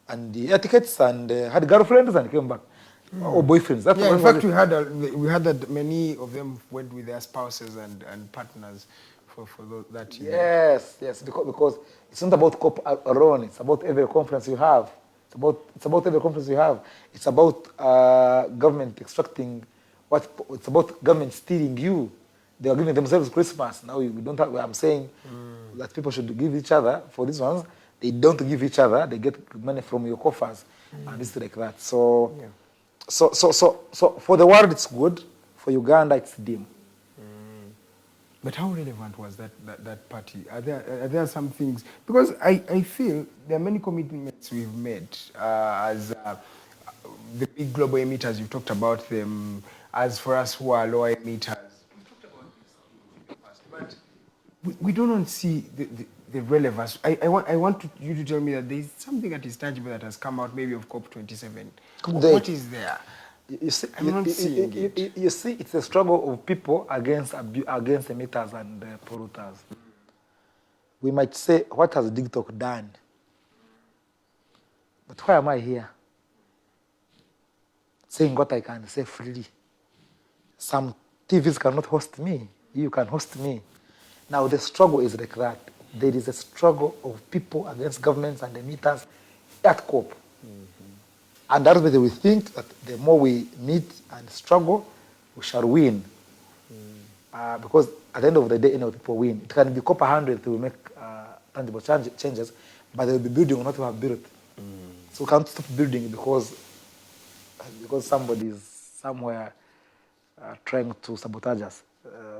and the tickets, and had girlfriends and came back. Or boyfriends. That's in fact, we had that many of them went with their spouses and partners for that year. Yes, because it's not about COP alone. It's about every conference you have. It's about every conference you have. It's about government extracting it's about government stealing you. They are giving themselves Christmas. Now we don't have, I'm saying that people should give each other for these ones. They don't give each other. They get money from your coffers, and it's like that. So, so for the world it's good. For Uganda it's dim. But how relevant was that party? Are there some things? Because I feel there are many commitments we've made as the big global emitters. You've talked about them. As for us who are lower emitters, we talked about this in the past, but we don't see the relevance. I want you to tell me that there is something that is tangible that has come out maybe of COP27. What is there? You see, I'm not seeing it. You see, it's a struggle of people against emitters and polluters. We might say, what has TikTok done? But why am I here? Saying what I can say freely. Some TVs cannot host me. You can host me. Now the struggle is like that. There is a struggle of people against governments and emitters at COP. And that's why we think that the more we meet and struggle, we shall win. Because at the end of the day, people win. It can be COP 100 to make tangible changes, but they will be building on what we have built. So we can't stop building because somebody is somewhere trying to sabotage us.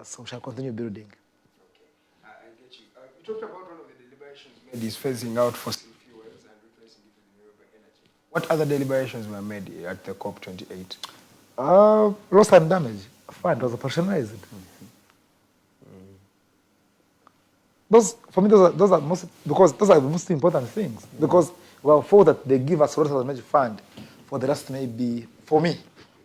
So we shall continue building. Okay, I get you. You talked about one of the deliberations made is phasing out fossil fuels and replacing it with renewable energy. What other deliberations were made at the COP28? Loss and damage fund was operationalized. Those, for me, those are most, because those are the most important things. Because we have thought that they give us loss and damage fund for the last maybe, for me,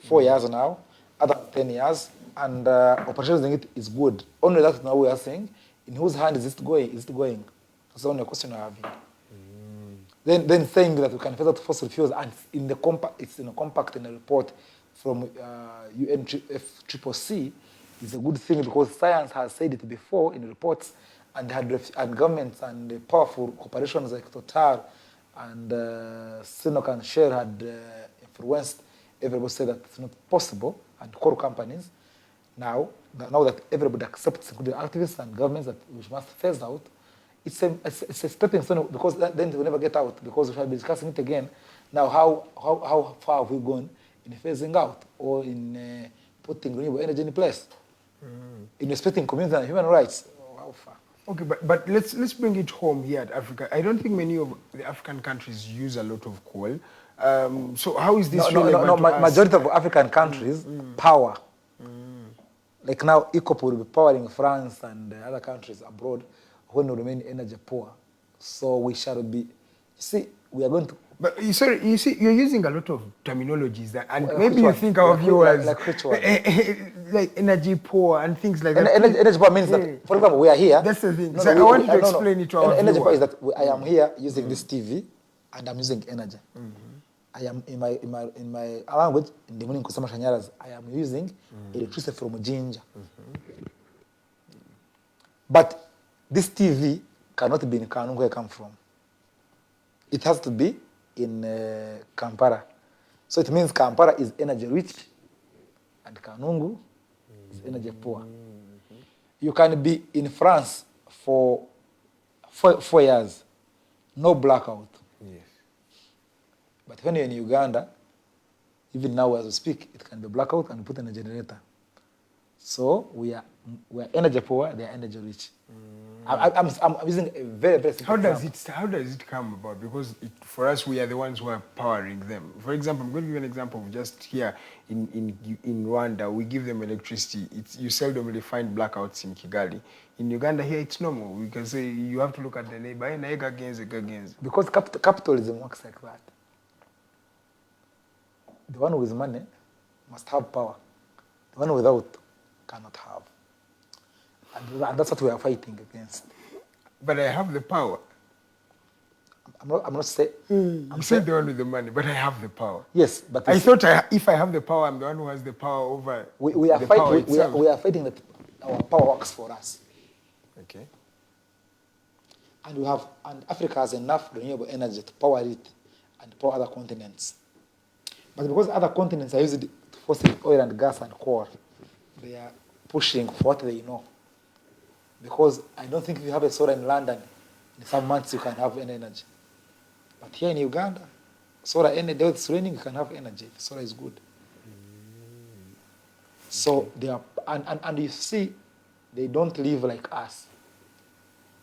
4 years now, other 10 years, and operationalizing it is good. Only that now we are saying, in whose hand is it going? Is it going? That's the only question I have. Then saying that we can phase out fossil fuels, and in the it's in a compact in a report from UNFCCC, is a good thing because science has said it before in reports, and governments and powerful corporations like Total and Sinok and Shell had influenced everybody said that it's not possible, and coal companies. Now that everybody accepts, including activists and governments, that we must phase out, it's a stepping stone, because then they will never get out, because we shall be discussing it again. Now, how far have we gone in phasing out or in putting renewable energy in place, in respecting community and human rights? How far? Okay, but let's bring it home here at Africa. I don't think many of the African countries use a lot of coal. So how is this relevant to us? Majority of African countries, power. Like now, ECOP will be powering France and other countries abroad when we remain energy poor. So we shall be, see, we are going to... But sorry, you see, you're using a lot of terminologies that, and maybe you think our viewers like which one? Like energy poor and things like that. Energy poor means that, for example, we are here. That's the thing. So I want you to explain it to our energy poor viewers. is that I am here using this TV and I'm using energy. I am in my language, in the morning, I am using electricity from ginger. But this TV cannot be in Kanungu where I come from. It has to be in Kampala. So it means Kampala is energy rich and Kanungu is energy poor. You can be in France for 4 years, no blackout. Yes. But when you're in Uganda, even now as we speak, it can be blackout and put in a generator. So we are energy poor, they are energy rich. I'm using a very, very simple example. How does it come about? Because for us, we are the ones who are powering them. For example, I'm going to give you an example of just here in Rwanda, we give them electricity. You seldomly find blackouts in Kigali. In Uganda here, it's normal. We can say you have to look at the neighbor. Because capitalism works like that. The one with money must have power. The one without cannot have. And that's what we are fighting against. But I have the power. I'm not saying... You said the one with the money, but I have the power. Yes, but... I thought if I have the power, I'm the one who has the power over we are fighting that our power works for us. Okay. And Africa has enough renewable energy to power it and power other continents. But because other continents are using fossil oil and gas and coal, pushing for what they know. Because I don't think if you have a solar in London, in some months you can have any energy. But here in Uganda, solar any day it's raining, you can have energy. Solar is good. So they are, and you see, they don't live like us.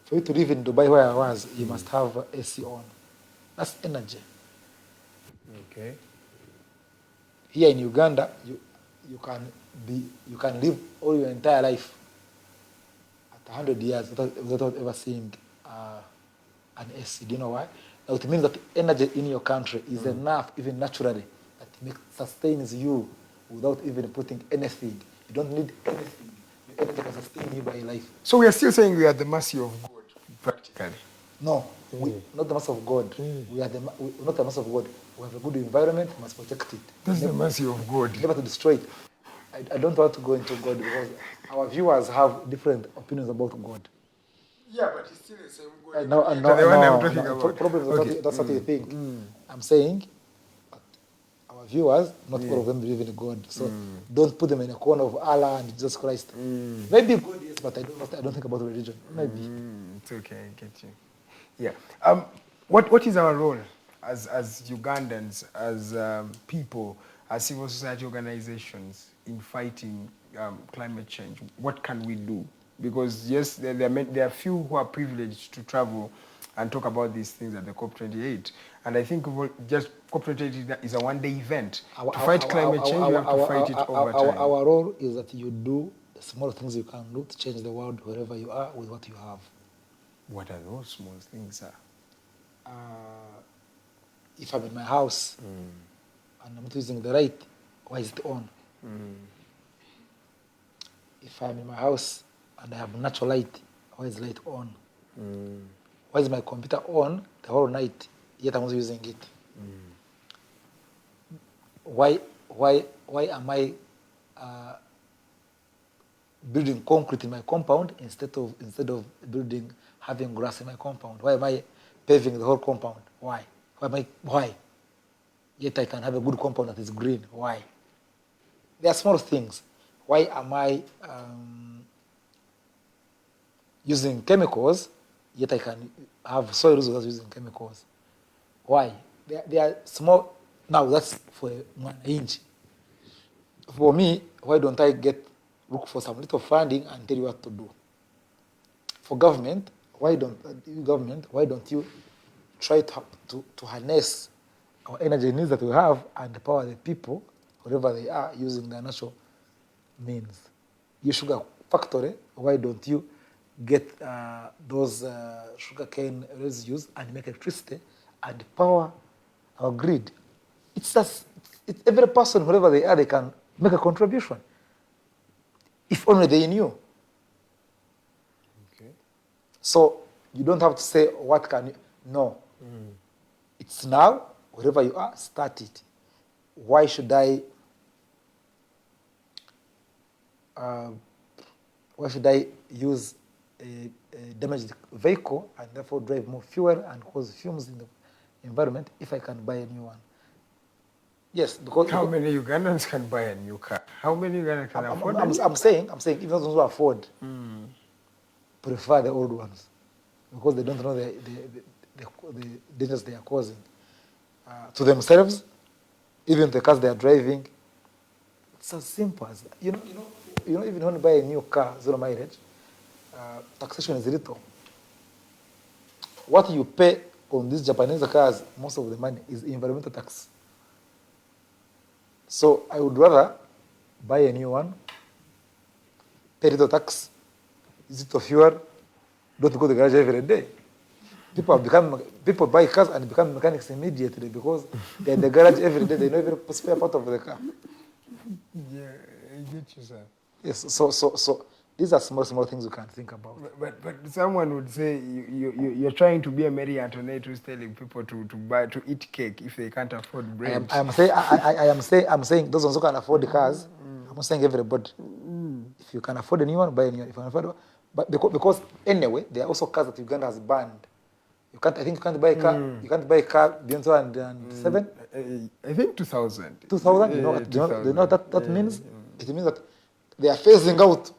For you to live in Dubai where I was, you must have AC on. That's energy. Okay. Here in Uganda, you can live all your entire life at 100 years without ever seeing an AC. Do you know why? Now it means that energy in your country is enough, even naturally, that sustains you without even putting anything. You don't need anything. Your energy can sustain you by life. So we are still saying we are the mercy of God, practically. No, not the mercy of God. We are not the mercy of God. We have a good environment, we must protect it. That's the mercy of God. Never to destroy it. I don't want to go into God because our viewers have different opinions about God. Yeah, but it's still the same God. No, the one I'm talking about. Probably that's what you think. I'm saying that our viewers, not all of them believe in God. So don't put them in a corner of Allah and Jesus Christ. Maybe God, yes, but I don't think about religion. Maybe. It's okay, I get you. Yeah. What is our role as Ugandans, as people, as civil society organizations in fighting climate change? What can we do? Because yes, there are few who are privileged to travel and talk about these things at the COP28. And I think just COP28 is a one-day event. To fight climate change, you have to fight it over time. Our role is that you do the small things you can do to change the world wherever you are with what you have. What are those small things, sir? If I'm in my house and I'm not using the light, why is it on? If I'm in my house and I have natural light, why is the light on? Why is my computer on the whole night, yet I'm also using it? Why am I building concrete in my compound instead of having grass in my compound? Why am I paving the whole compound? Why? Why? Yet I can have a good compound that is green. Why? There are small things. Why am I using chemicals, yet I can have soils without using chemicals? Why? They are small. Now that's for 1 inch. For me, why don't I look for some little funding and tell you what to do? For government, why don't you try to harness our energy needs that we have and empower the people, wherever they are, using their natural means? Your sugar factory, why don't you get those sugarcane residues and make electricity and power our grid? It's every person, wherever they are, they can make a contribution. If only they knew. Okay. So you don't have to say, what can you? No. It's now, wherever you are, start it. Why should I use a damaged vehicle and therefore drive more fuel and cause fumes in the environment if I can buy a new one? Yes, because how many Ugandans can buy a new car? How many Ugandans can afford it? I'm saying, even those who afford prefer the old ones because they don't know the dangers they are causing to themselves, even the cars they are driving. It's as simple as that. You know, even when you buy a new car, 0 mileage, taxation is little. What you pay on these Japanese cars, most of the money is environmental tax. So I would rather buy a new one, pay little tax, use it to fuel, don't go to the garage every day. People buy cars and become mechanics immediately because they're in the garage every day. They know every spare part of the car. Yeah, I get you, sir. Yes, so these are small things you can think about. But someone would say you're trying to be a Mary Antoinette who's telling people to eat cake if they can't afford bread. I'm saying those ones who can afford the cars. I'm not saying everybody. If you can afford a new one, buy a new one. If you can afford, but because anyway, there are also cars that Uganda has banned. I think you can't buy a car. You can't buy a car beyond 207. I think 2000. 2000. Yeah, You know what that means? It means that they are phasing out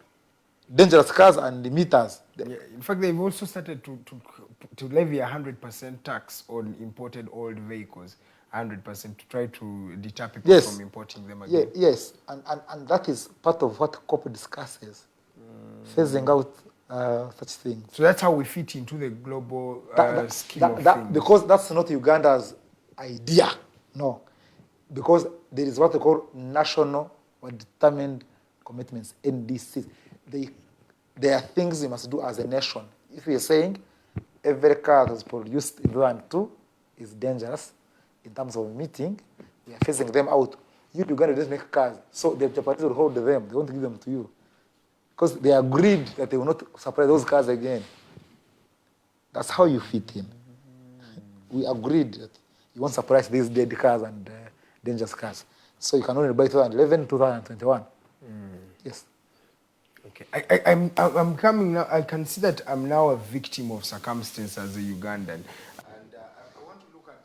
dangerous cars and emitters. Yeah, in fact, they've also started to levy 100% tax on imported old vehicles, 100% to try to deter people from importing them again. Yes, and that is part of what COP discusses, phasing out such things. So that's how we fit into the global scheme of things. Because that's not Uganda's idea, no. Because there is what they call national or determined commitments, NDCs. There are things you must do as a nation. If you're saying every car that's produced in 2002 is dangerous in terms of emitting, we are phasing them out. You Uganda just make cars, so the Japanese will hold them. They won't give them to you because they agreed that they will not supply those cars again. That's how you fit in. We agreed that you won't supply these dead cars and dangerous cars. So you can only buy 2011, 2021. Yes. Okay. I'm coming now. I can see that I'm now a victim of circumstance as a Ugandan. And I want to look at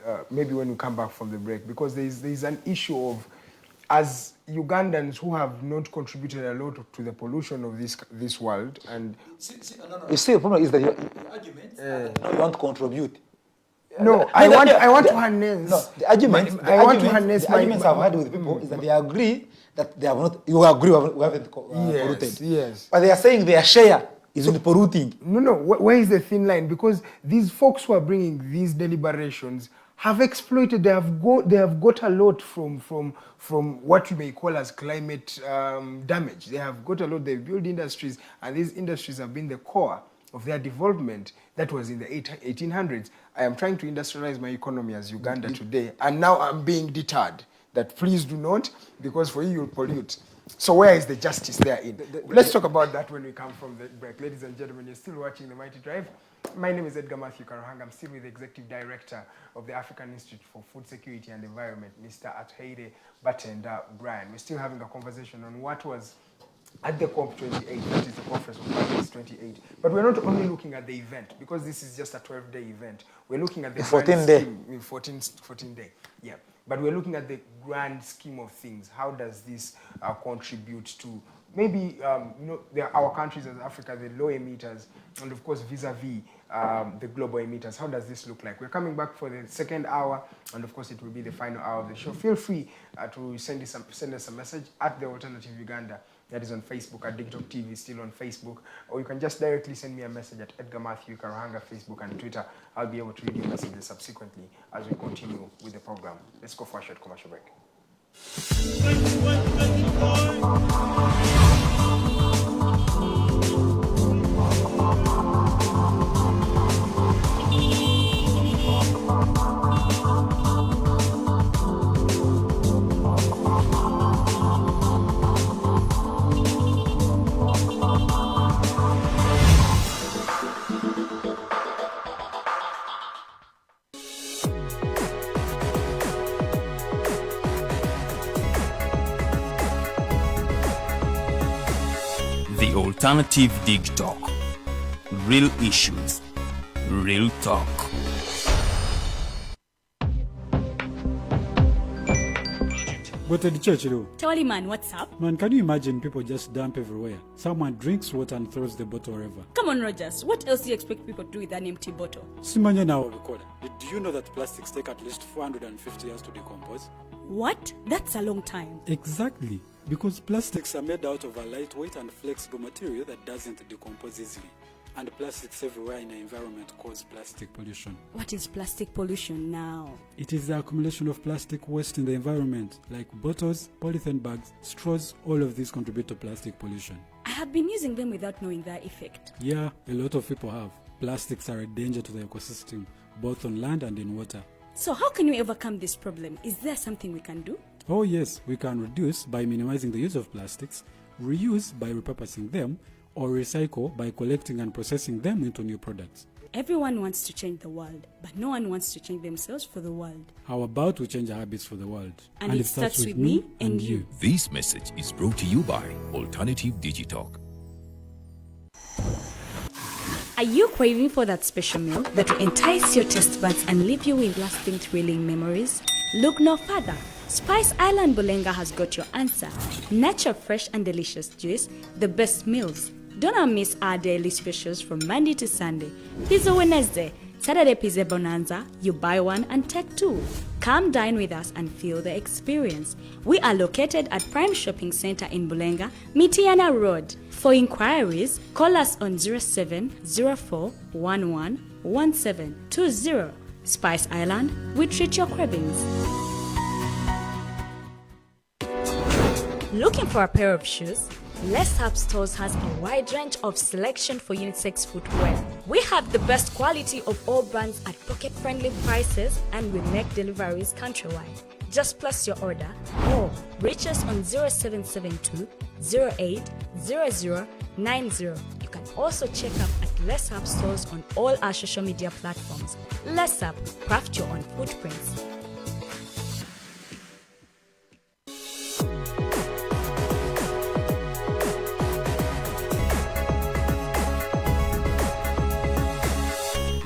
that maybe when we come back from the break, because there's an issue of, as Ugandans who have not contributed a lot to the pollution of this world, and you see, the problem is that your arguments you want to contribute. No, I want to harness. No, the arguments I've had with people is that they agree that they have not. You agree we haven't polluted. Yes. But they are saying their share is in polluting. No. Where is the thin line? Because these folks who are bringing these deliberations have exploited. They have got a lot from what you may call as climate damage. They have got a lot. They build industries, and these industries have been the core of their development. That was in the 1800s. I am trying to industrialize my economy as Uganda today, and now I'm being deterred that please do not, because for you'll pollute. So where is the justice therein? Let's talk about that when we come from the break. Ladies and gentlemen, you're still watching The Mighty Drive. My name is Edgar Matthew Karuhanga. I'm still with the Executive Director of the African Institute for Food Security and Environment, Mr. Atuheirwe Batenda Brian. We're still having a conversation on what was at the COP28, that is the Conference of Parties 28. But we're not only looking at the event, because this is just a 12-day event. We're looking at the 14-day. 14-day, yeah. But we're looking at the grand scheme of things. How does this contribute to maybe our countries as Africa, the low emitters, and of course vis-a-vis the global emitters? How does this look like? We're coming back for the second hour, and of course it will be the final hour of the show. Feel free to send us a message at The Alternative Uganda. That is on Facebook, at TikTok TV, still on Facebook. Or you can just directly send me a message at Edgar Matthew Karuhanga, Facebook and Twitter. I'll be able to read your messages subsequently as we continue with the program. Let's go for a short commercial break. The Alternative Dig Talk. Real issues, real talk. But at the church, Tawali man, what's up? man, can you imagine people just dump everywhere? Someone drinks water and throws the bottle wherever. Come on, Rogers. What else do you expect people to do with an empty bottle? Simanya now, do you know that plastics take at least 450 years to decompose? What? That's a long time. Exactly. Because plastics are made out of a lightweight and flexible material that doesn't decompose easily. And plastics everywhere in the environment cause plastic pollution. What is plastic pollution now? It is the accumulation of plastic waste in the environment, like bottles, polythene bags, straws. All of these contribute to plastic pollution. I have been using them without knowing their effect. Yeah, a lot of people have. Plastics are a danger to the ecosystem, both on land and in water. So how can we overcome this problem? Is there something we can do? Oh yes, we can reduce by minimizing the use of plastics, reuse by repurposing them, or recycle by collecting and processing them into new products. Everyone wants to change the world, but no one wants to change themselves for the world. How about we change our habits for the world? And it starts with me and you. This message is brought to you by Alternative Digitalk. Are you craving for that special meal that will entice your taste buds and leave you with lasting thrilling memories? Look no further. Spice Island Bulenga has got your answer. Natural, fresh and delicious juice, the best meals. Don't miss our daily specials from Monday to Sunday. Pizza Wednesday, Saturday Pizza Bonanza, you buy one and take two. Come dine with us and feel the experience. We are located at Prime Shopping Center in Bulenga, Mitiana Road. For inquiries, call us on 0704111720. Spice Island, we treat your cravings. Looking for a pair of shoes? Les Hub Stores has a wide range of selection for unisex footwear. We have the best quality of all brands at pocket-friendly prices, and we make deliveries countrywide. Just place your order or reach us on 0772 08 0090. You can also check up at Les Hub Stores on all our social media platforms. Les Hub, craft your own footprints.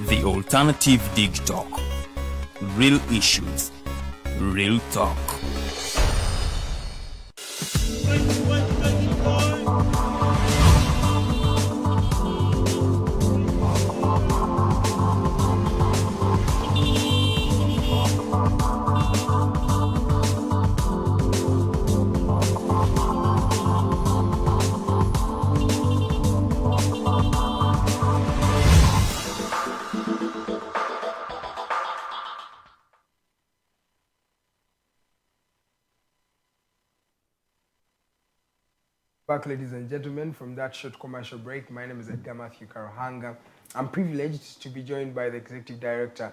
The Alternative Dig Talk. Real issues, real talk. Back, ladies and gentlemen, from that short commercial break. My name is Edgar Matthew Karuhanga. I'm privileged to be joined by the Executive Director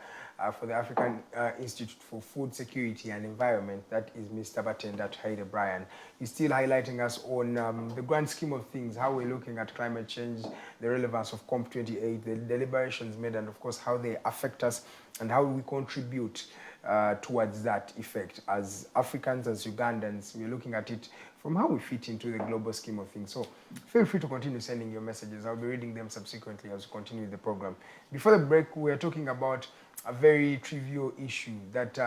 for the African Institute for Food Security and Environment, that is Mr. Batenda, Atuheirwe Batenda. He's still highlighting us on the grand scheme of things, how we're looking at climate change, the relevance of COP28, the deliberations made, and of course how they affect us and how we contribute towards that effect. As Africans, as Ugandans, we're looking at it from how we fit into the global scheme of things. So feel free to continue sending your messages. I'll be reading them subsequently as we continue the program. Before the break, we are talking about a very trivial issue that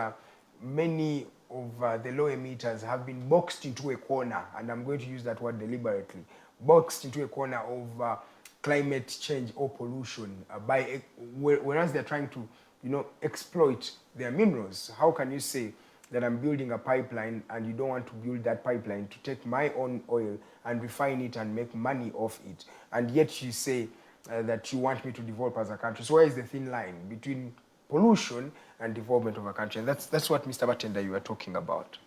many of the low emitters have been boxed into a corner, and I'm going to use that word deliberately, boxed into a corner of climate change or pollution, whereas they're trying to, exploit their minerals. How can you say that I'm building a pipeline and you don't want to build that pipeline to take my own oil and refine it and make money off it, and yet you say that you want me to develop as a country? So where is the thin line between pollution and development of a country? And that's what, Mr. Batenda, you were talking about.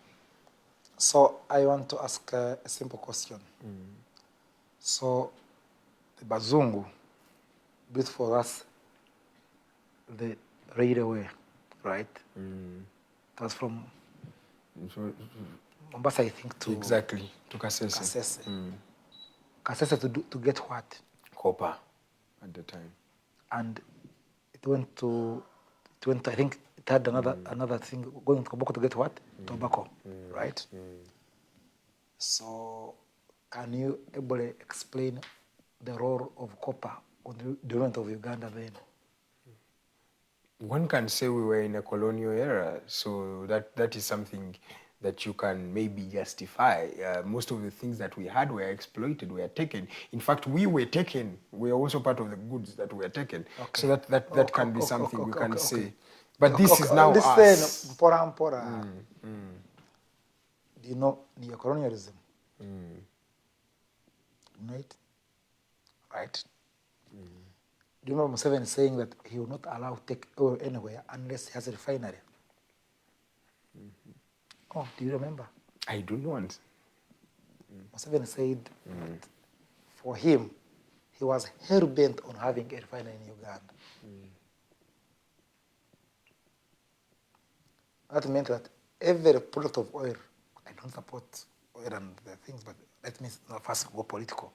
So I want to ask a simple question. So the Bazungu built for us the railway, right? It was from Mombasa, I think, to exactly to Kasese. Kasese to get what? Copper at the time. And it went to I think it had another thing going to Koboko to get what? Tobacco, right? So can you able explain the role of copper on the development of Uganda then? One can say we were in a colonial era, so that is something that you can maybe justify. Most of the things that we had were exploited, were taken. In fact, we were taken. We are also part of the goods that were taken. Okay. So that can be something we can say. But this is now us. Mpora. Do you know neocolonialism? Right? Right. Do you remember Museveni saying that he will not allow take oil anywhere unless he has a refinery? Oh, do you remember? I do not. Museveni said that for him, he was hell-bent on having a refinery in Uganda. That meant that every product of oil, I don't support oil and the things, but let me first go political.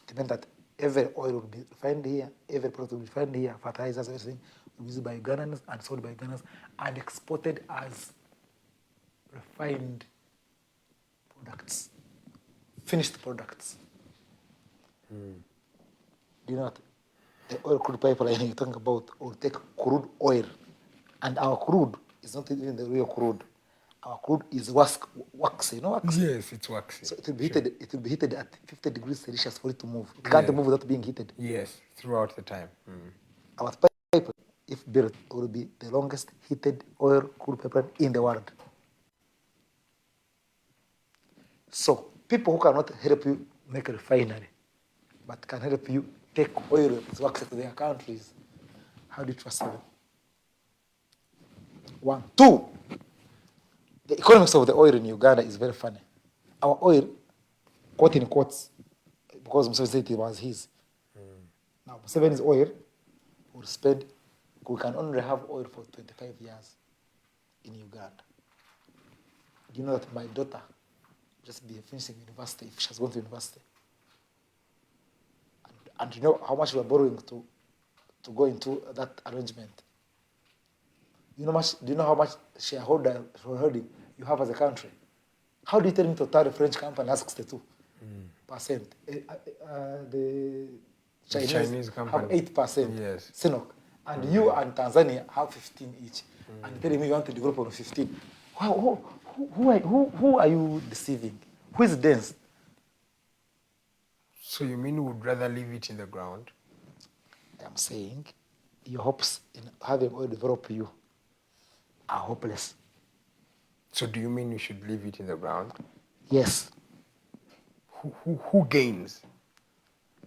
It meant that every oil will be refined here, every product will be refined here, fertilizers, everything will be used by Ugandans and sold by Ugandans and exported as refined products, finished products. Do you know what? The oil crude pipeline you're talking about will take crude oil, and our crude is not even the real crude. Our crude is waxy, waxy. Yes, it's waxy. So it will be heated. It will be heated at 50 degrees Celsius for it to move. It can't move without being heated. Yes, throughout the time. Our pipeline, if built, will be the longest heated oil crude pipeline in the world. So people who cannot help you make a refinery, but can help you take oil that is waxy to their countries, how do you trust them? 1, 2. The economics of the oil in Uganda is very funny. Our oil, quote in quotes, because Museveni said it was his. Now, Museveni's oil will spend, we can only have oil for 25 years in Uganda. Do you know that my daughter just be finishing university if she has gone to university? And you know how much we are borrowing to go into that arrangement? Do you know how much shareholding you have as a country? How do you tell me Total, a French company, has 62%? The Chinese company have 8%. Yes. Sinok. And you and Tanzania have 15 each. And telling me you want to develop on 15. Who are you deceiving? Who is dense? So you mean you would rather leave it in the ground? I'm saying your hopes in having oil develop you are hopeless. So do you mean you should leave it in the ground? Yes. Who gains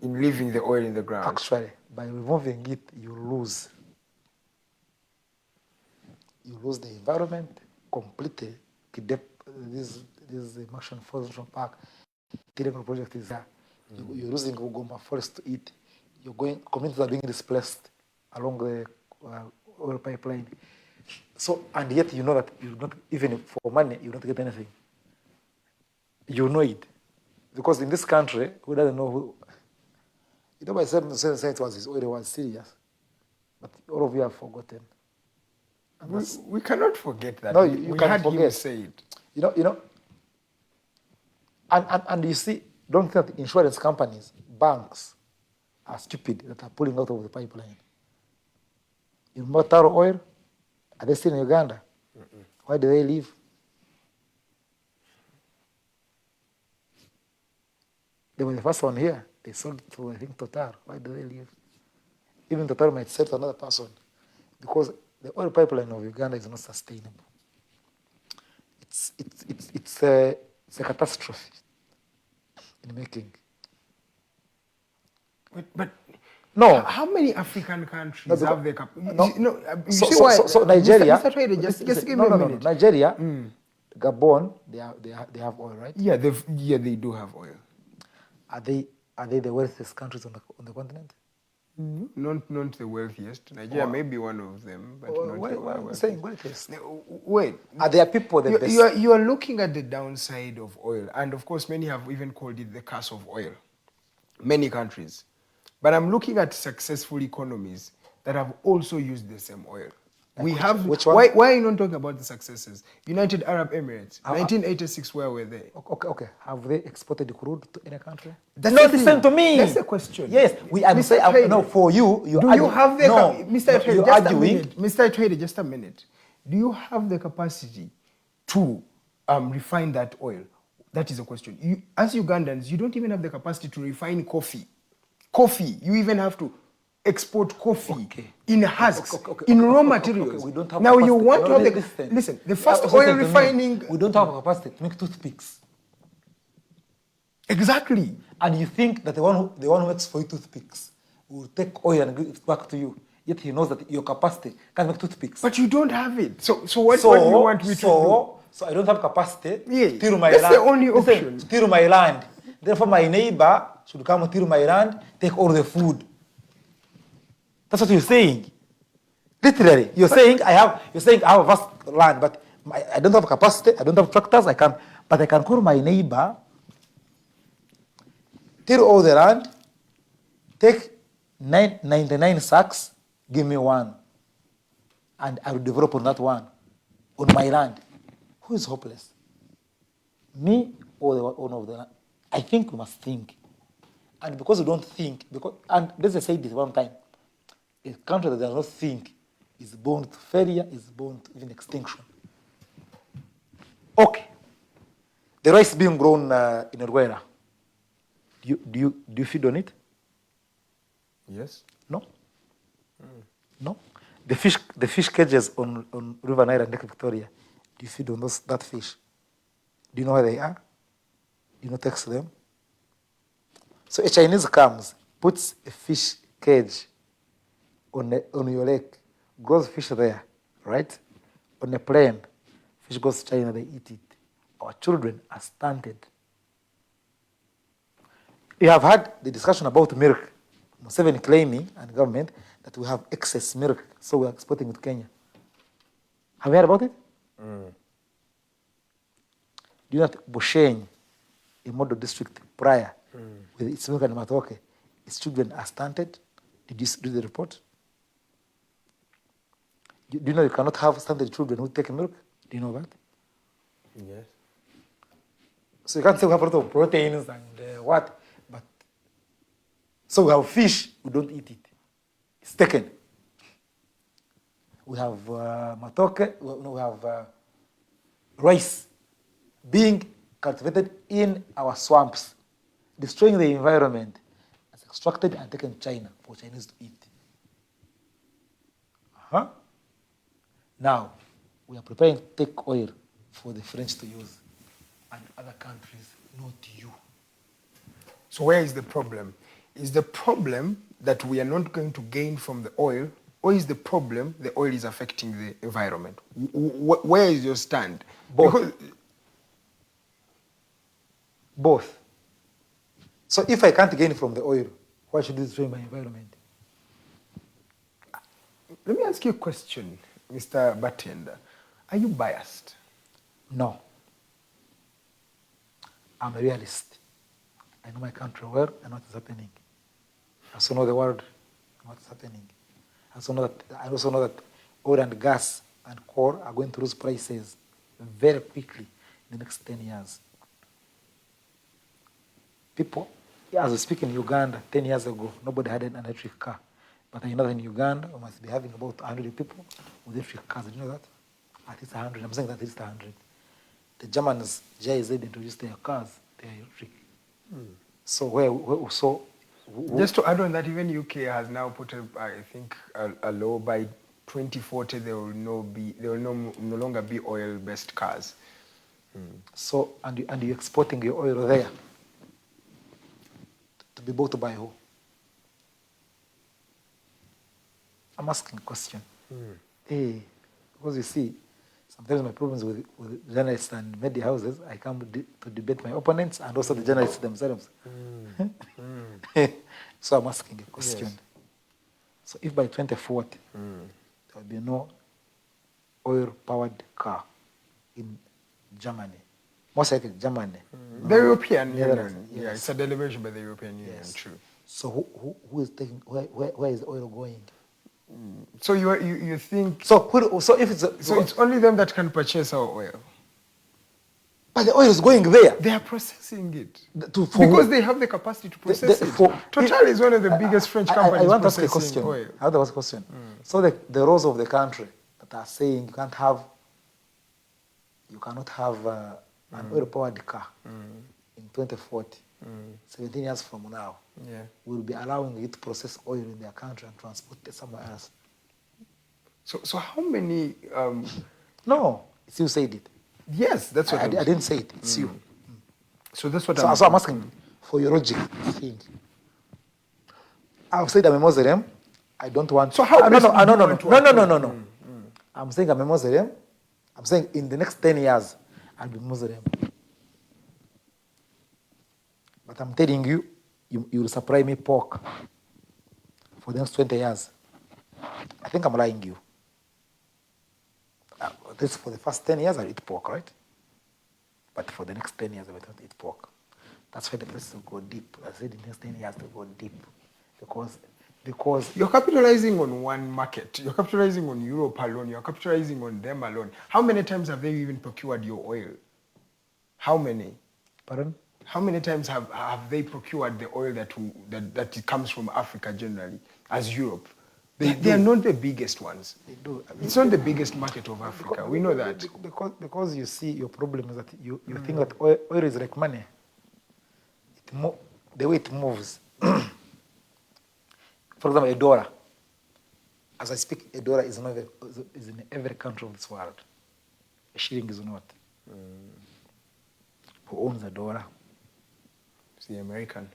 in leaving the oil in the ground? Actually, by removing it, you lose. You lose the environment completely. This Motion Forest Park, Tirego project is there. You're losing Ugomba forest to eat. Communities are being displaced along the oil pipeline. So, and yet you know that you not, even for money, you don't get anything. You know it. Because in this country, who doesn't know who, you know, by certain sense it was his oil was serious. But all of you have forgotten. We cannot forget that. No, you can't forget. Him say it. You know, and you see, don't think that insurance companies, banks are stupid that are pulling out of the pipeline. In Motaro oil, are they still in Uganda? Why do they leave? They were the first one here. They sold to, I think, Total. Why do they leave? Even Total might sell to another person. Because the oil pipeline of Uganda is not sustainable. It's a catastrophe in making. But no. How many African countries have the capacity? So Nigeria. Mr. Trader, just give me a minute. Nigeria, Gabon, they have oil, right? Yeah, they do have oil. Are they the wealthiest countries on the continent? Not the wealthiest. Nigeria may be one of them, but not the wealthiest. Saying wealthiest. Wait. Are there people the best? You are looking at the downside of oil, and of course, many have even called it the curse of oil. Many countries. But I'm looking at successful economies that have also used the same oil. Which one? Why are you not talking about the successes? United Arab Emirates, 1986, where were they? Okay. Have they exported crude to any country? Listen to me. That's the question. Yes, I'm saying, no, for you, do you have the Mr. Trader, just a minute. Mr. Trader, just a minute. Do you have the capacity to refine that oil? That is the question. As Ugandans, you don't even have the capacity to refine coffee. You even have to export coffee in husks, in raw materials. We don't have now capacity. You want to have listen, the first oil refining... We don't have a capacity to make toothpicks. Exactly. And you think that the one who makes for you toothpicks will take oil and give it back to you. Yet he knows that your capacity can make toothpicks. But you don't have it. So what do you want me to do? So I don't have capacity to till my that's land. The only option. To till my land. Therefore, my neighbor should come till my land, take all the food. That's what you're saying. Literally, you're saying I have a vast land, but I don't have capacity. I don't have tractors. But I can call my neighbor, till all the land, take 99 sacks, give me one, and I will develop on that one, on my land. Who is hopeless? Me or the owner of the land? I think we must think. And because we don't think, and let's say this one time, a country that does not think is born to failure, is born to even extinction. Okay. The rice being grown in Rwanda, do you feed on it? Yes. No. No. The fish cages on River Nile and Lake Victoria, do you feed on that fish? Do you know where they are? Do you know text them? So a Chinese comes, puts a fish cage on your lake, grows fish there, right? On a plane, fish goes to China, they eat it. Our children are stunted. You have had the discussion about milk. Museveni claiming, and government, that we have excess milk, so we are exporting to Kenya. Have you heard about it? Do you know that Bosheng, a model district prior, with its milk and matoke, its children are stunted? Did you do the report? Do you know you cannot have stunted children who take milk? Do you know that? Yes. So you can't say we have a lot of proteins and what, but so we have fish, we don't eat it. It's taken. We have matoke, we have rice being cultivated in our swamps, destroying the environment. It's extracted and taken to China for Chinese to eat. Now, we are preparing to take oil for the French to use, and other countries, not you. So where is the problem? Is the problem that we are not going to gain from the oil, or is the problem the oil is affecting the environment? Where is your stand? Both. Both. So if I can't gain from the oil, why should it destroy my environment? Let me ask you a question, Mr. Batenda. Are you biased? No. I'm a realist. I know my country well and what is happening. I also know the world and what is happening. I also know that oil and gas and coal are going to lose prices very quickly in the next 10 years. People, as we speak in Uganda, 10 years ago, nobody had an electric car. But I know that in Uganda, we must be having about 100 people with electric cars. Did you know that? At least 100. I'm saying that at least 100. The Germans, GIZ, introduced their cars, they are electric. So just to add on that, even UK has now put a law by 2040 there will no longer be oil-based cars. So and you're exporting your oil there to be bought by who? I'm asking a question. Hey, because you see, sometimes my problems with journalists and media houses, I come to debate my opponents and also the journalists themselves. So I'm asking a question. Yes. So if by 2040, there will be no oil-powered car in Germany, most likely Germany. The European Union. Yes. Yeah, it's a deliberation by the European Union, yes. True. So who is taking, where is the oil going? So you think... So if it's... So it's only them that can purchase our oil? But the oil is going there. They are processing it. Because they have the capacity to process it. Total is one of the biggest French companies processing oil. I want to ask a question. So the laws of the country that are saying you cannot have an oil-powered car in 2040, 17 years from now, will be allowing you to process oil in their country and transport it somewhere else. So how many... No, it's you said it. Yes, that's what I didn't say it. It's you. So that's what I'm asking for your logic thing. I've said I'm a Muslim. I don't want... So how... No. I'm saying I'm a Muslim. I'm saying in the next 10 years, I'll be Muslim. But I'm telling you, you will supply me pork for the next 20 years. I think I'm lying you. This for the first 10 years, I'll eat pork, right? But for the next 10 years, I will not eat pork. That's why the prices will go deep. I said in the next 10 years, to go deep. Because you're capitalizing on one market. You're capitalizing on Europe alone. You're capitalizing on them alone. How many times have they even procured your oil? How many? Pardon? How many times have they procured the oil that comes from Africa generally, as Europe? They are not the biggest ones. They do. It's not the biggest market of Africa. We know that. Because you see, your problem is that you think that oil is like money. The way it moves. For example, a dollar. As I speak, a dollar is in every country of this world. A shilling is not. Who owns a dollar? It's the American.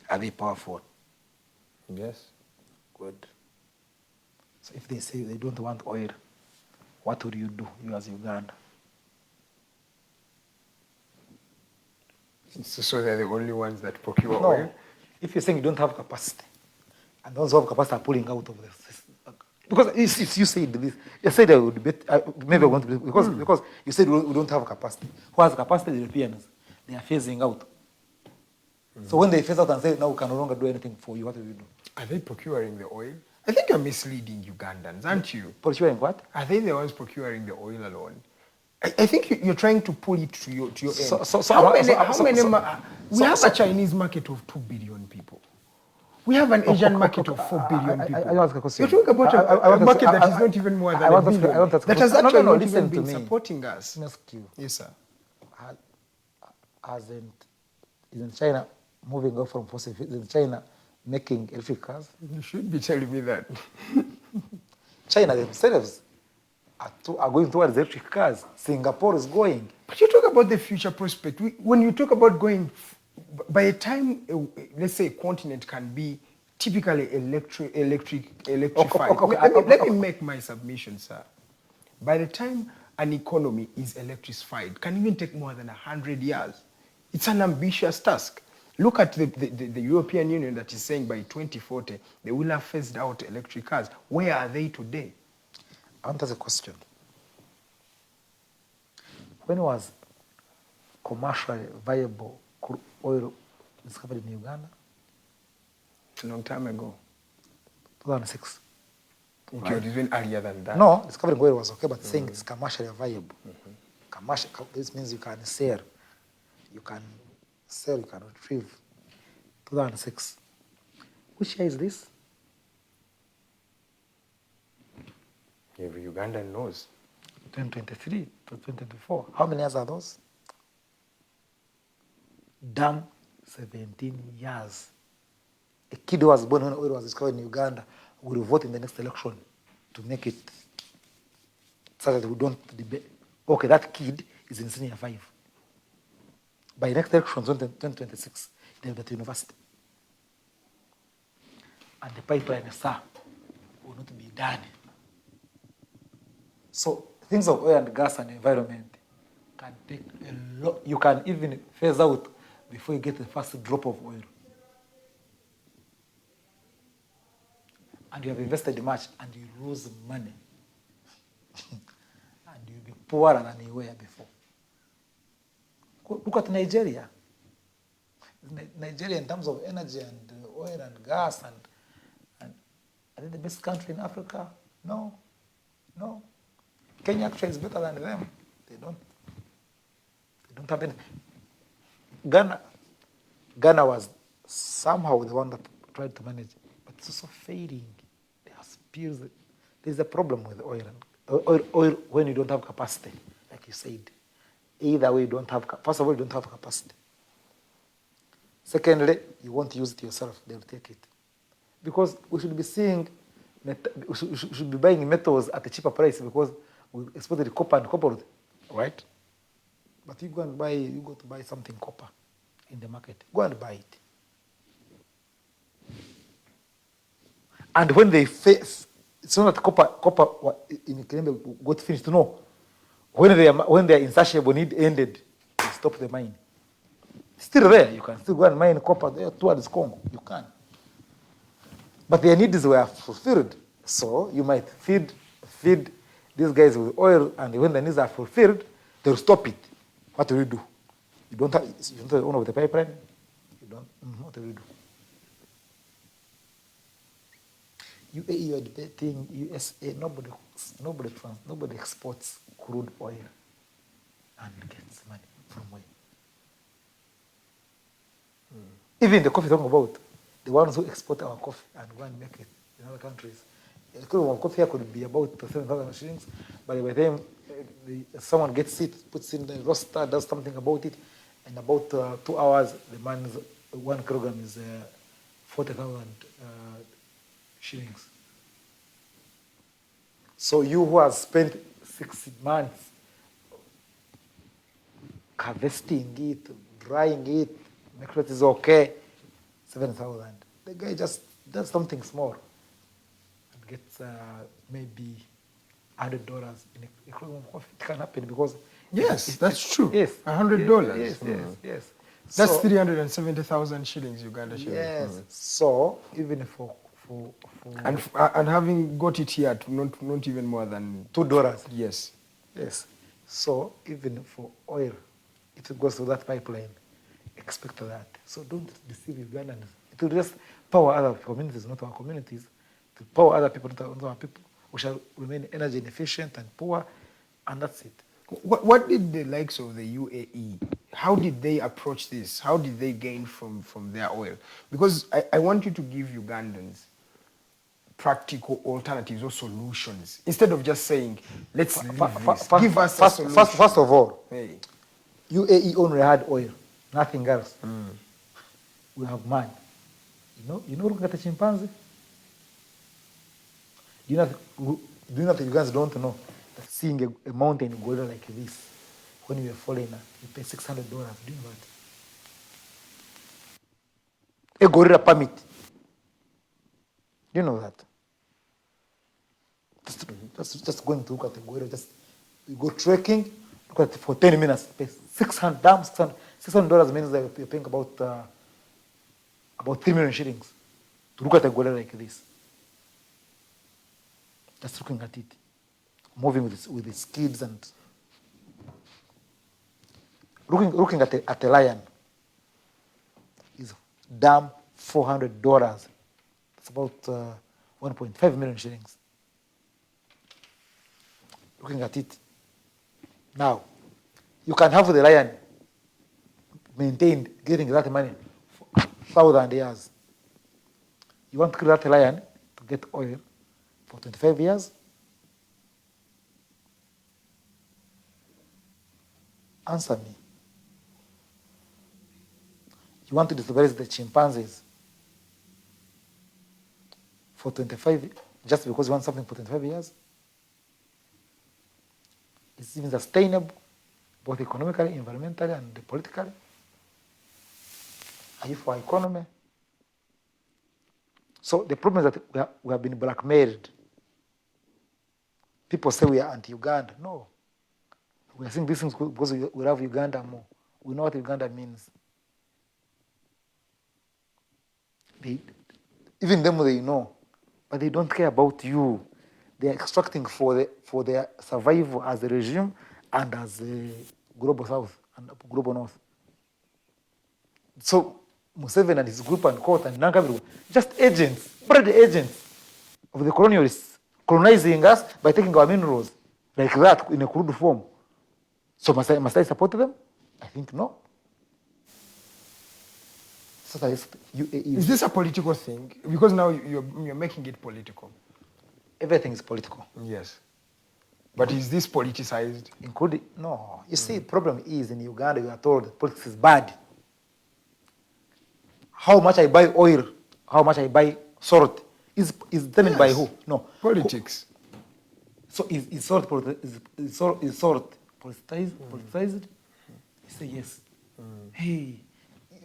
Are they powerful? Yes. Good. So if they say they don't want oil, what would you do, you as Uganda? So they're the only ones that procure No. oil? If you're saying you don't have capacity, and those who have capacity are pulling out of this. Because if you said this, you said I would bet, maybe I want to, because you said we don't have capacity. Who has capacity? The Europeans. They are phasing out. So when they phase out and say, now we can no longer do anything for you, what do you do? Are they procuring the oil? I think you're misleading Ugandans, aren't you? Procuring what? Are they the ones procuring the oil alone? I think you're trying to pull it to your end. We have a Chinese market of 2 billion people. We have an Asian market of 4 billion people. I ask a question. You're talking about a market that is not even more than a billion. That has actually not even been supporting us. Let me ask you. Yes, sir. Isn't China moving off from fossil fuels? Isn't China making electric cars? You should be telling me that. China themselves are going towards electric cars. Singapore is going. But you talk about the future prospect. When you talk about going, by the time, let's say, a continent can be typically electrified. Let me make my submission, sir. By the time an economy is electrified, can even take more than 100 years. It's an ambitious task. Look at the European Union that is saying by 2040, they will have phased out electric cars. Where are they today? I want to ask a question. When was commercially viable crude oil discovered in Uganda? It's a long time ago. 2006. Okay, right. Even earlier than that. No, discovering oil was okay, but saying it's commercially viable. Commercial, this means you can sell. You can retrieve. 2006. Which year is this? Every Ugandan knows. 2023 to 2024. How many years are those? Damn, 17 years. A kid who was born when oil was discovered in Uganda will vote in the next election to make it so that we don't debate. Okay, that kid is in senior 5. By next election, 2026, they'll go to university. And the pipeline, sir, will not be done. So things of oil and gas and environment can take a lot. You can even phase out before you get the first drop of oil. And you have invested much and you lose money. And you'll be poorer than you were before. Look at Nigeria. Nigeria in terms of energy and oil and gas and are they the best country in Africa? No. Kenya actually is better than them. They don't have any. Ghana was somehow the one that tried to manage, but it's also failing. There are spills. There's a problem with oil when you don't have capacity, like you said. Either way, you don't have. First of all, you don't have capacity. Secondly, you won't use it yourself. They'll take it, because we should be seeing. We should be buying metals at a cheaper price because we exported copper and copper, right? But you go to buy something copper in the market. Go and buy it. And when they face, it's not that copper in Kirembe got finished. No. When their insatiable need ended, they stopped the mine. Still there, you can still go and mine copper there towards Congo. You can. But their needs were fulfilled. So you might feed these guys with oil, and when the needs are fulfilled, they'll stop it. What do you do? You don't have the owner of the pipeline? You don't. What do you do? UAE, you are debating USA. Nobody exports crude oil and gets money from where? Even the coffee talking about, the ones who export our coffee and go and make it, in other countries. The equivalent of coffee here could be about 7,000 shillings, but by the time someone gets it, puts in the roaster, does something about it, in about 2 hours, the man's 1 kilogram is 40,000 shillings. So you who has spent 6 months harvesting it, drying it, make sure it is okay, 7,000. The guy just does something small and gets maybe $100 in equivalent of it can happen because Yes, that's true. Yes, $100. Yes. That's So, 370,000 shillings, Uganda shillings. yes. So even for And having got it here, to not even more than $2. yes. Yes. So even for oil, if it goes through that pipeline, expect that. So don't deceive Ugandans. It will just power other communities, not our communities. It will power other people, not our people. We shall remain energy inefficient and poor, and that's it. What did the likes of the UAE, how did they approach this? How did they gain from their oil? Because I want you to give Ugandans practical alternatives or solutions instead of just saying, let's leave this. Give us a solution. First of all, Hey. UAE only had oil, nothing else. We have man. You know, look at the chimpanzee. Do you know that you guys don't know that seeing a mountain gorilla like this, when you're a foreigner, you pay $600. Do you know that? A gorilla permit. Do you know that? Just going to look at the gorilla, you go trekking, look at it for 10 minutes, pay $600 means that you're paying about 3 million shillings to look at a gorilla like this. Just looking at it, moving with its kids and looking at a lion is damn $400. It's about 1.5 million shillings. Looking at it. Now, you can have the lion maintained, getting that money for 1,000 years. You want to kill that lion to get oil for 25 years? Answer me. You want to displace the chimpanzees for 25, just because you want something for 25 years? It's even sustainable, both economically, environmentally, and politically. Are you for economy? So the problem is that we have been blackmailed. People say we are anti-Uganda. No. We are saying these things because we love Uganda more. We know what Uganda means. Even them, they know, but they don't care about you. They are extracting for their survival as a regime and as a global south and global north. So Museveni and his group and court and Nangabiru, just agents, bread agents of the colonialists, colonizing us by taking our minerals like that in a crude form. So must I support them? I think no. So that is UAE. Is this a political thing? Because now you're making it political. Everything is political. Yes. But is this politicized? Including, no. You see, the problem is in Uganda, you are told politics is bad. How much I buy oil, how much I buy salt is determined by who? No. Politics. So is salt politicized? Politicized? You say yes. Hey,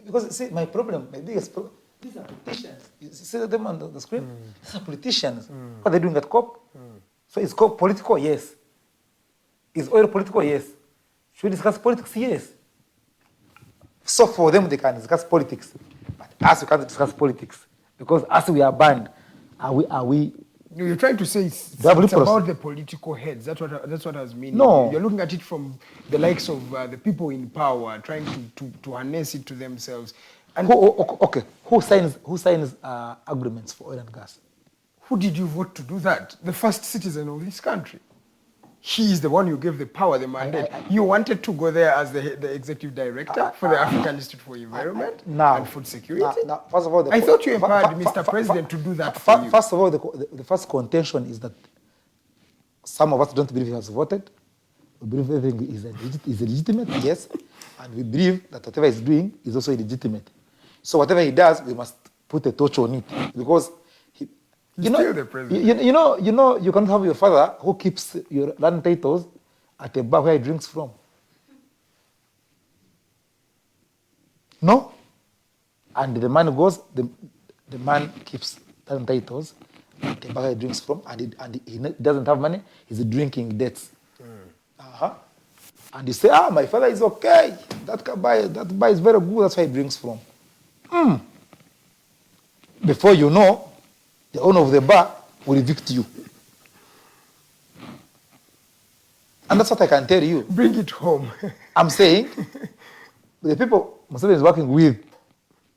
because see, my biggest problem, these are politicians. You see them on the screen? These are politicians. What are they doing at COP? So is COP political? Yes. Is oil political? Yes. Should we discuss politics? Yes. So for them, they can discuss politics. But us, we can't discuss politics. Because us, we are banned. Are we? No, you're trying to say it's about the political heads. That's what I was meaning. No. You're looking at it from the likes of the people in power, trying to harness it to themselves. And who signs agreements for oil and gas? Who did you vote to do that? The first citizen of this country. he is the one you gave the power, the mandate. You wanted to go there as the executive director for the African Institute for Environment and Food Security. Now, first of all, I thought you empowered Mr. President to do that for you. First of all, the first contention is that some of us don't believe he has voted. We believe everything is legitimate, yes, and we believe that whatever he's doing is also illegitimate. So whatever he does, we must put a torch on it because you know, the president. You cannot have your father who keeps your land titles at a bar where he drinks from. No, and the man goes. The man keeps land titles at a bar where he drinks from, and he doesn't have money. He's drinking debts. And you say, my father is okay. That bar is very good. That's why he drinks from. Before you know, the owner of the bar will evict you. And that's what I can tell you. Bring it home. I'm saying the people Museveni is working with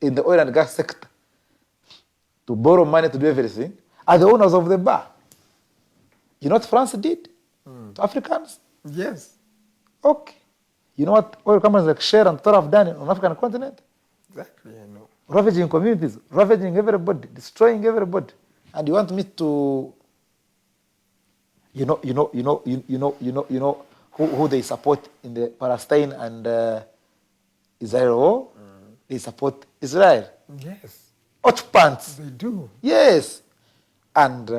in the oil and gas sector to borrow money to do everything are the owners of the bar. You know what France did to Africans? Yes. Okay. You know what oil companies like Shell and Total have done on the African continent? Exactly, I know. Ravaging communities, ravaging everybody, destroying everybody. And you want me to, you know who they support in the Palestine and Israel war? They support Israel. Yes. Occupants. They do. Yes. And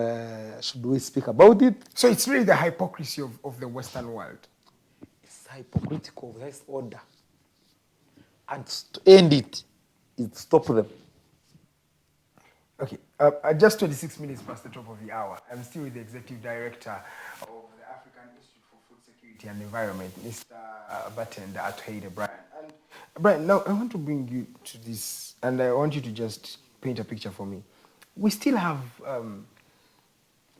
should we speak about it? So it's really the hypocrisy of the Western world. It's hypocritical of the highest order. And to end it is to stop them. Okay, just 26 minutes past the top of the hour. I'm still with the Executive Director of the African Institute for Food Security and Environment, Mr. Batenda, Atuheirwe Batenda. And Brian, now I want to bring you to this, and I want you to just paint a picture for me. We still have,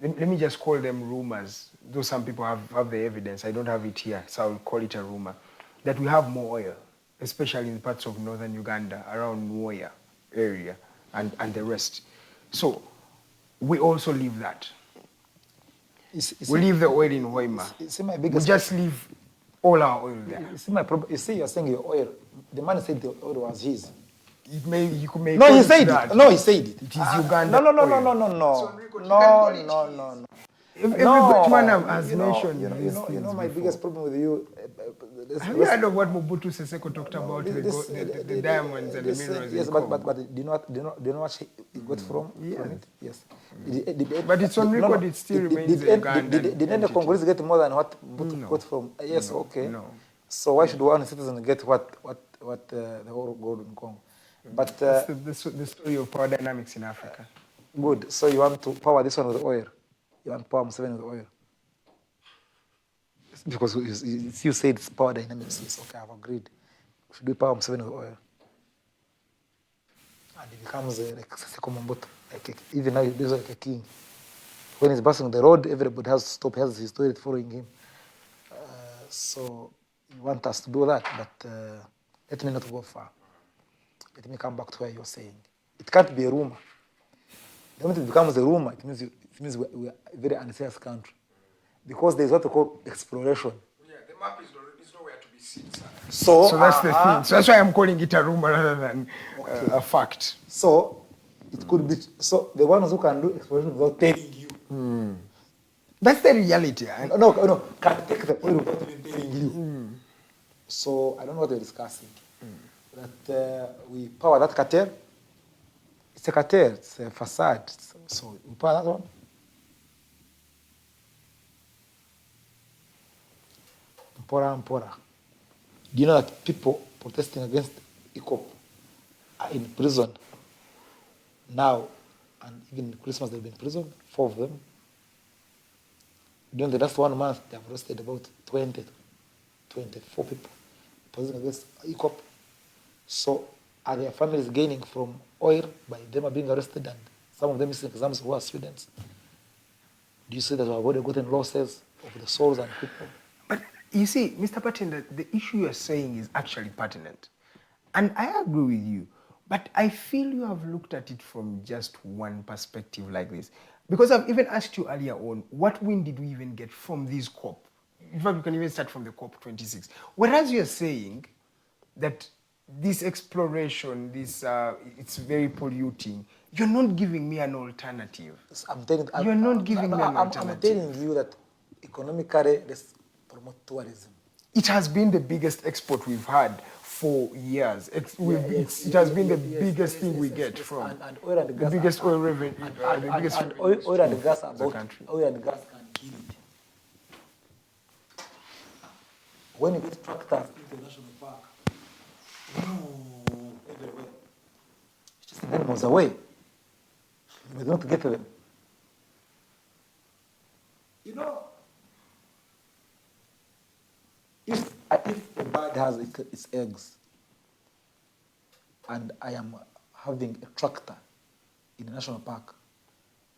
let me just call them rumors, though some people have the evidence. I don't have it here, so I'll call it a rumor, that we have more oil, especially in parts of northern Uganda, around Nwoya area, and the rest. So we also leave that. We leave the oil in Hoima. We just leave all our oil there. You see my problem. You see, you're saying your oil. The man said the oil was his. You could make. No, he said it. No, he said it. It is Uganda. No. So, No. Everyone has mentioned. You know my biggest problem with you. Have you heard of what Mobutu Seseko talked about the diamonds and the minerals? Yes, but do you know what he got from it? Yes. But it's on record. It still remains Ugandan. Didn't the Congolese get more than what Mobutu got from? Yes, okay. No. So why should one citizen get what the whole gold in Congo? But the story of power dynamics in Africa. Good. So you want to power this one with oil? You want power Museveni with oil? Because you said it's power dynamics. Yes, okay, I've agreed. Should we power Museveni with oil? And he becomes like Seseko Mobutu. Even now he's like a king. When he's passing the road, everybody has to stop, has his story following him. So you want us to do that, but let me not go far. Let me come back to where you're saying. It can't be a rumor. The moment it becomes a rumor, it means we are a very unsafe country. Because there's what we call exploration. Yeah, the map is nowhere to be seen, sir. So that's the thing. So that's why I'm calling it a rumor rather than a fact. So it could be. So the ones who can do exploration without telling you. That's the reality. No. Can take the oil without even telling you. So I don't know what we're discussing. That we power that cartel. It's a cartel. It's a facade. So we power that one. Mpora. Do you know that people protesting against ECOP are in prison now? And even Christmas they've been in prison, 4 of them. During the last 1 month, they have arrested about 20 to 24 people protesting against ECOP. So are their families gaining from oil by them being arrested and some of them missing exams who are students? Do you see that we have already gotten losses of the souls and people? But you see, Mr. Batenda, the issue you're saying is actually pertinent. And I agree with you. But I feel you have looked at it from just one perspective like this. Because I've even asked you earlier on, what win did we even get from these COP? in fact, we can even start from the COP26. Whereas you're saying that this exploration, it's very polluting, you're not giving me an alternative. You're not giving me an alternative. I'm telling you that economically, let's promote tourism. It has been the biggest export we've had for years. It has been the biggest thing we get from and oil and gas, the biggest oil revenue. Oil and gas are both. Oil and gas can kill it. When you get tractors into the national park, everywhere, it's just the animals away. We don't get them. You know, if a bird has its eggs, and I am having a tractor in the national park,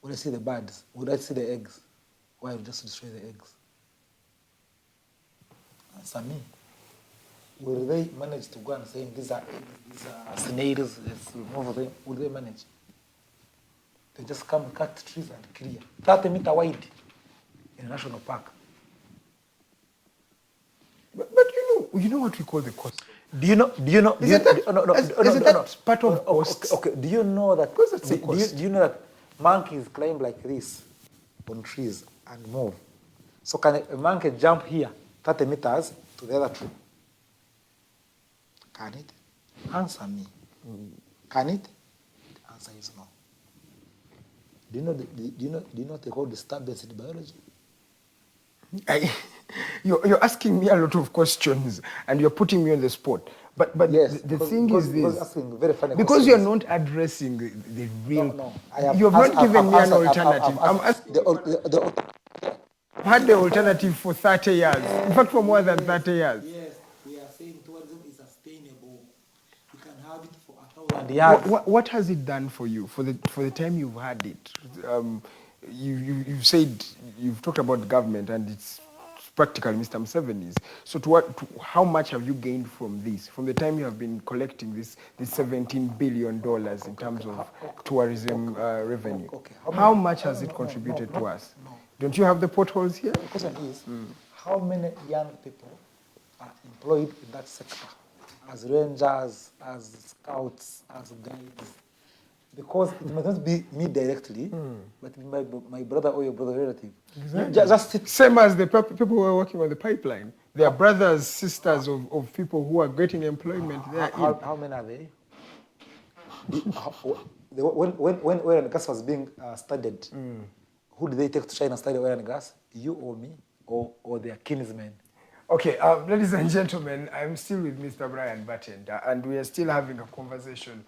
would I see the birds? Would I see the eggs? Why would I just destroy the eggs? Answer me. Will they manage to go and say these are eggs, these are snails, let's remove them? Will they manage? They just come and cut trees and clear 30 meters wide in a national park. But you know what we call the cost. Do you know? Is that part of costs? Okay. Do you know that? Do you know that monkeys climb like this on trees and move? So can a monkey jump here 30 meters to the other tree? Can it? Answer me. Can it? The answer is no. Do you know what they call disturbance in biology? You're asking me a lot of questions and you're putting me on the spot. But yes, the thing is this. Very funny because questions. you're not addressing the real. No. You've not given me an alternative. I'm asking. I've had the alternative for 30 years. In fact, for more than 30 years. Yes, we are saying tourism is sustainable. You can have it for 1,000 years. What has it done for you for the time you've had it? You've said you've talked about the government and it's practically Mr. Museveni's. So how much have you gained from this? From the time you have been collecting this $17 billion in terms of tourism revenue? How much has it contributed to us? No. Don't you have the potholes here? The question is, how many young people are employed in that sector? As rangers, as scouts, as guides? Because it might not be me directly, but my brother or your brother relative. Exactly. Same as the people who are working on the pipeline. They are brothers, sisters of people who are getting employment there. How many are they? When oil and gas was being studied, who did they take to China study oil and gas? You or me, or their kinsmen? Okay, ladies and gentlemen, I'm still with Mr. Brian Batenda, and we are still having a conversation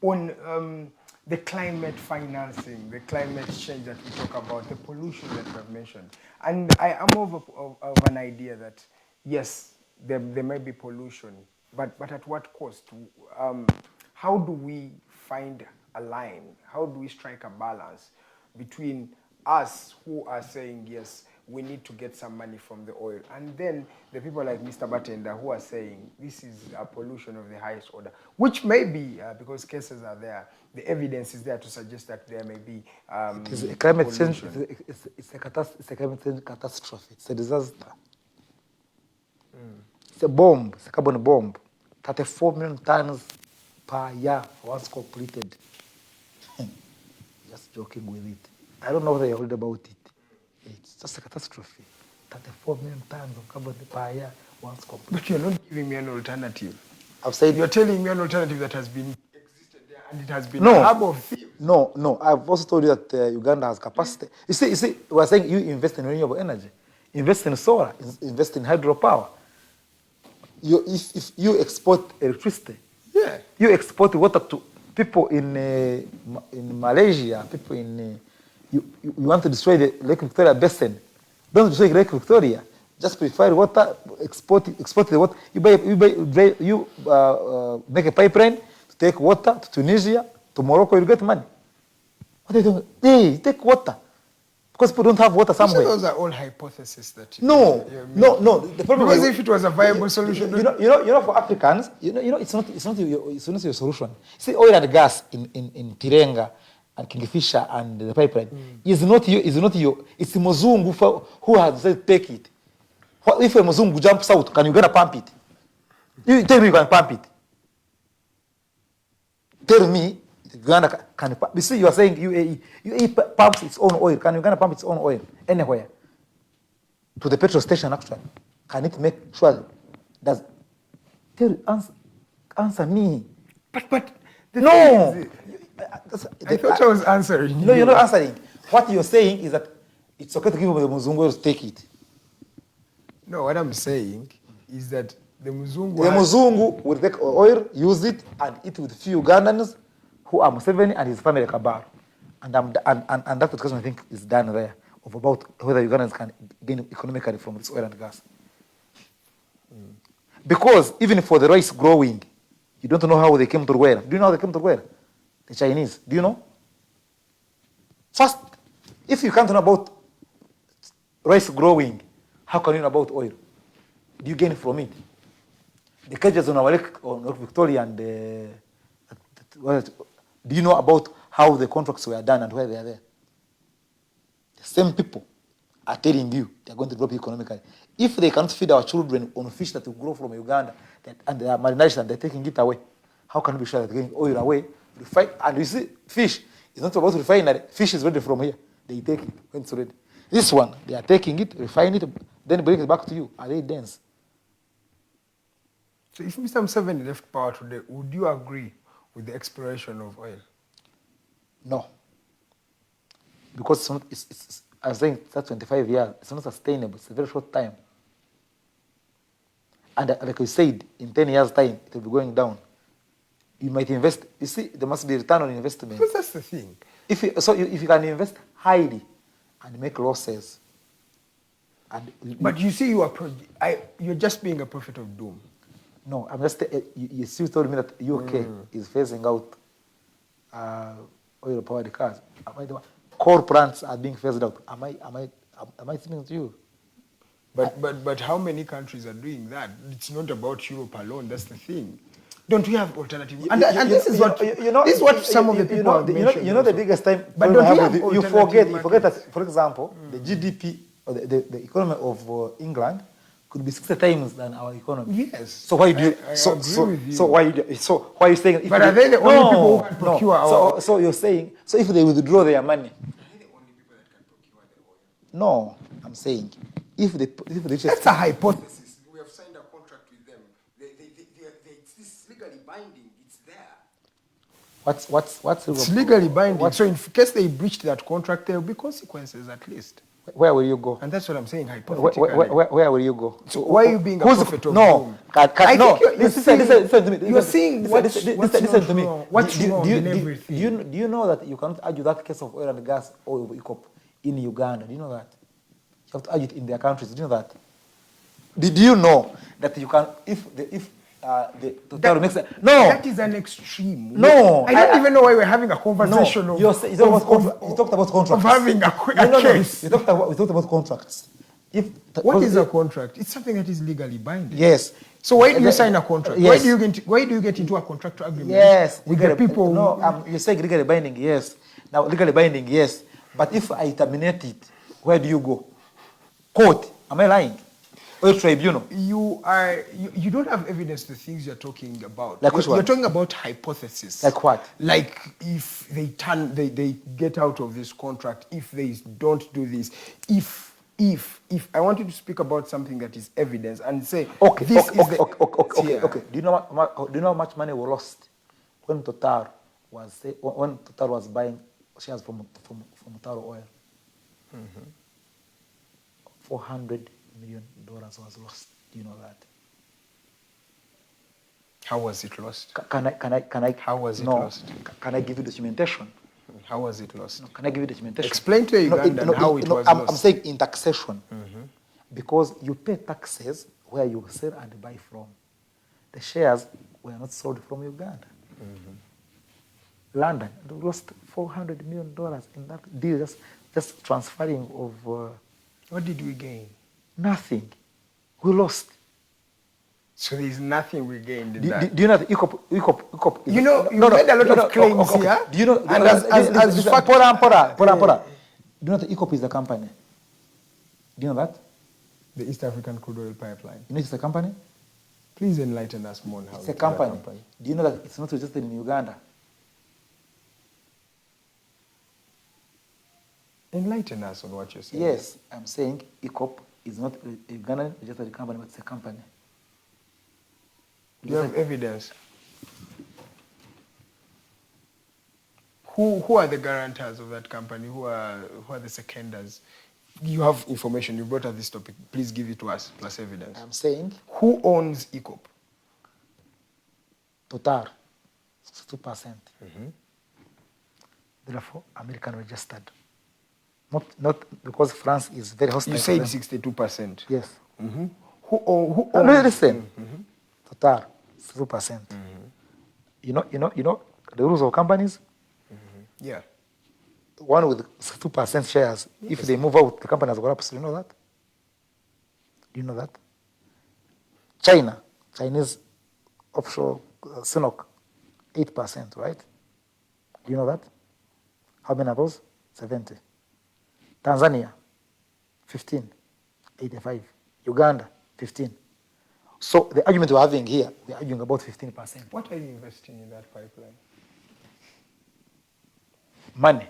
on the climate financing, the climate change that we talk about, the pollution that we have mentioned. And I am of an idea that, yes, there may be pollution, but at what cost? How do we find a line? How do we strike a balance between us who are saying, yes, we need to get some money from the oil, and then the people like Mr. Batenda who are saying this is a pollution of the highest order, which may be, because cases are there, the evidence is there to suggest that there may be it is a climate change. It's a climate change catastrophe. It's a disaster. It's a bomb. It's a carbon bomb. 34 million tons per year once completed. Just joking with it. I don't know what you're worried about it. It's just a catastrophe. 34 million tons of carbon per year once completed. But you're not giving me an alternative. I've said you're telling me an alternative that has been existed there and it has been a hub of thieves. No. I've also told you that Uganda has capacity. You see, we're saying you invest in renewable energy, invest in solar, invest in hydropower. If you export electricity, you export water to people in Malaysia, people in. You want to destroy the Lake Victoria basin. Don't destroy Lake Victoria. Just purify water, export the water. You make a pipeline to take water to Tunisia, to Morocco, you get money. What are you doing? Hey, take water. Because people don't have water somewhere. So those are all hypotheses that you No. The problem because if it was a viable solution, you know, for Africans, it's not your solution. See, oil and gas in Tirenga and Kingfisher and the pipeline is not you. It's Mozungu who has decided to take it. What if a Muzungu jumps out? Can Uganda pump it? You tell me you can pump it. Tell me Uganda can pump. You see, you are saying UAE pumps its own oil. Can Uganda pump its own oil anywhere? To the petrol station, actually. Can it make sure does? Answer me. But no. I thought I was answering. No, you're not answering. What you're saying is that it's okay to give the Muzungu to take it. No, what I'm saying is that the Muzungu will take oil, use it, and eat with few Ugandans who are Museveni and his family Kabar. And that discussion, I think, is done there of about whether Ugandans can gain economically from this oil and gas. Because even for the rice growing, you don't know how they came to Rwanda. Do you know how they came to Rwanda? The Chinese. Do you know? First, if you can't know about rice growing, how can you know about oil? Do you gain from it? The cages on our lake, on Lake Victoria, and do you know about how the contracts were done and where they are there? The same people are telling you they are going to drop economically. If they cannot feed our children on fish that will grow from Uganda and they are marinated and they're taking it away, how can we be sure that they're getting oil away? And you see, fish is not about refinery. Fish is ready from here. They take it when it's ready. This one, they are taking it, refine it, then bring it back to you. Are they dense? So if Mr. Museveni left power today, would you agree with the exploration of oil? No. Because it's not, I was saying that's 25 years. It's not sustainable. It's a very short time. And like you said, in 10 years' time, it will be going down. You might invest. You see, there must be a return on investment. Because that's the thing. If you can invest highly and make losses. But you see, you're just being a prophet of doom. No, I'm just. You still told me that UK is phasing out oil-powered cars. Coal plants are being phased out. Am I speaking to you? But how many countries are doing that? It's not about Europe alone. That's the thing. Don't we have alternatives? And this is what some of the people have mentioned. You know the biggest time. But don't you forget that, for example, the GDP or the economy of England could be 60 times than our economy. Yes. So why do you? I agree with you. So why are you saying? But are they the only people who can procure our? So you're saying if they withdraw their money? Are they the only people that can procure the oil? No, I'm saying if they that's a hypothesis. We have signed a contract with them. It's legally binding. It's there. What's it's legally binding. So in case they breached that contract, there will be consequences at least. Where will you go? And that's what I'm saying, hypothetically. Where will you go? So why are you being a prophet of no, doom? Listen to me. You're saying what's to me. What's wrong in everything? Do you know that you cannot argue that case of oil and gas or ECOP in Uganda? Do you know that? You have to argue it in their countries. Do you know that? Did you know that you can, if Total makes it? No. That is an extreme. No. I don't even know why we're having a conversation no. You talked about contracts. Of having a case. We talked about contracts. What is a contract? It's something that is legally binding. Yes. So why do you sign a contract? Yes. Why do you get into a contractual agreement? Yes. With the people. No, you're saying legally binding, yes. Now, legally binding, yes. But if I terminate it, where do you go? Court. Am I lying? Or tribunal? You don't have evidence to the things you're talking about. Like which one? You're talking about hypotheses. Like what? Like if they get out of this contract, if they don't do this, if I want you to speak about something that is evidence and say, okay. Do you know how much money was lost when Total was buying shares from Total Oil? Mm-hmm. $400 million was lost. Do you know that? How was it lost? Can I? How was it lost? Can I give you documentation? How was it lost? No, can I give you documentation? Explain to Uganda how it was lost. I'm saying in taxation. Mm-hmm. Because you pay taxes where you sell and buy from. The shares were not sold from Uganda. Mm-hmm. London lost $400 million in that deal, just transferring of... what did we gain? Nothing. We lost. So there is nothing we gained in that. Do you know that ECOP you know, you made a lot of claims here. Do you know? And as fact... Pora. Do you know that ECOP is a company? Do you know that? The East African Crude Oil Pipeline. You know it's a company? Please enlighten us more on how It's a company. Do you know that it's not registered in Uganda? Enlighten us on what you're saying. Yes, I'm saying ECOP is not a Ugandan registered company, but it's a company. Do you have evidence? Who are the guarantors of that company? Who are the seconders? You have information. You brought up this topic. Please give it to us, plus evidence. I'm saying Who owns ECOP? Total, 62%. Therefore, American registered. Not because France is very hostile. You said 62%. Yes. Who owns? No, listen. Total, 62%. You know the rules of companies. Yeah. One with 2% shares, if they move out, the company has collapsed. You know that? Do you know that? Chinese offshore Sinok, 8%, right? Do you know that? How many are those? 70. Tanzania, 15, 85. Uganda, 15. So the argument we're having here, we're arguing about 15%. What are you investing in that pipeline? Money.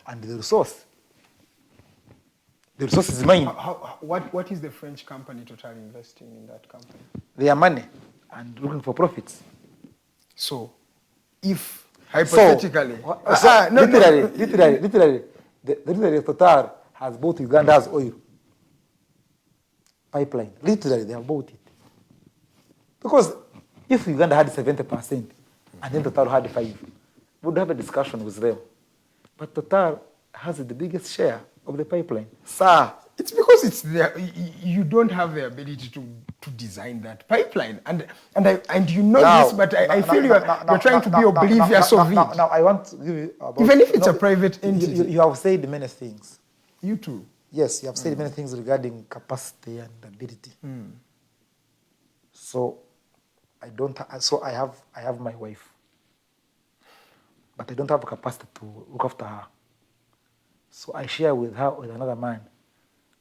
And the resource. The resource is mine. What is the French company Total investing in that company? Their money and looking for profits. So, if hypothetically, literally, the Total has bought Uganda's oil pipeline. Literally, they have bought it. Because if Uganda had 70% and then Total had 5%, we would have a discussion with them. But Total has the biggest share of the pipeline. Sir. It's because it's there. You don't have the ability to design that pipeline. And you know this, but I feel you're trying to be oblivious of it. Now, I want to give you about... Even if it's a private entity. You have said many things. You too. Yes, you have said many things regarding capacity and ability. So I have my wife. But I don't have the capacity to look after her. So I share with her with another man.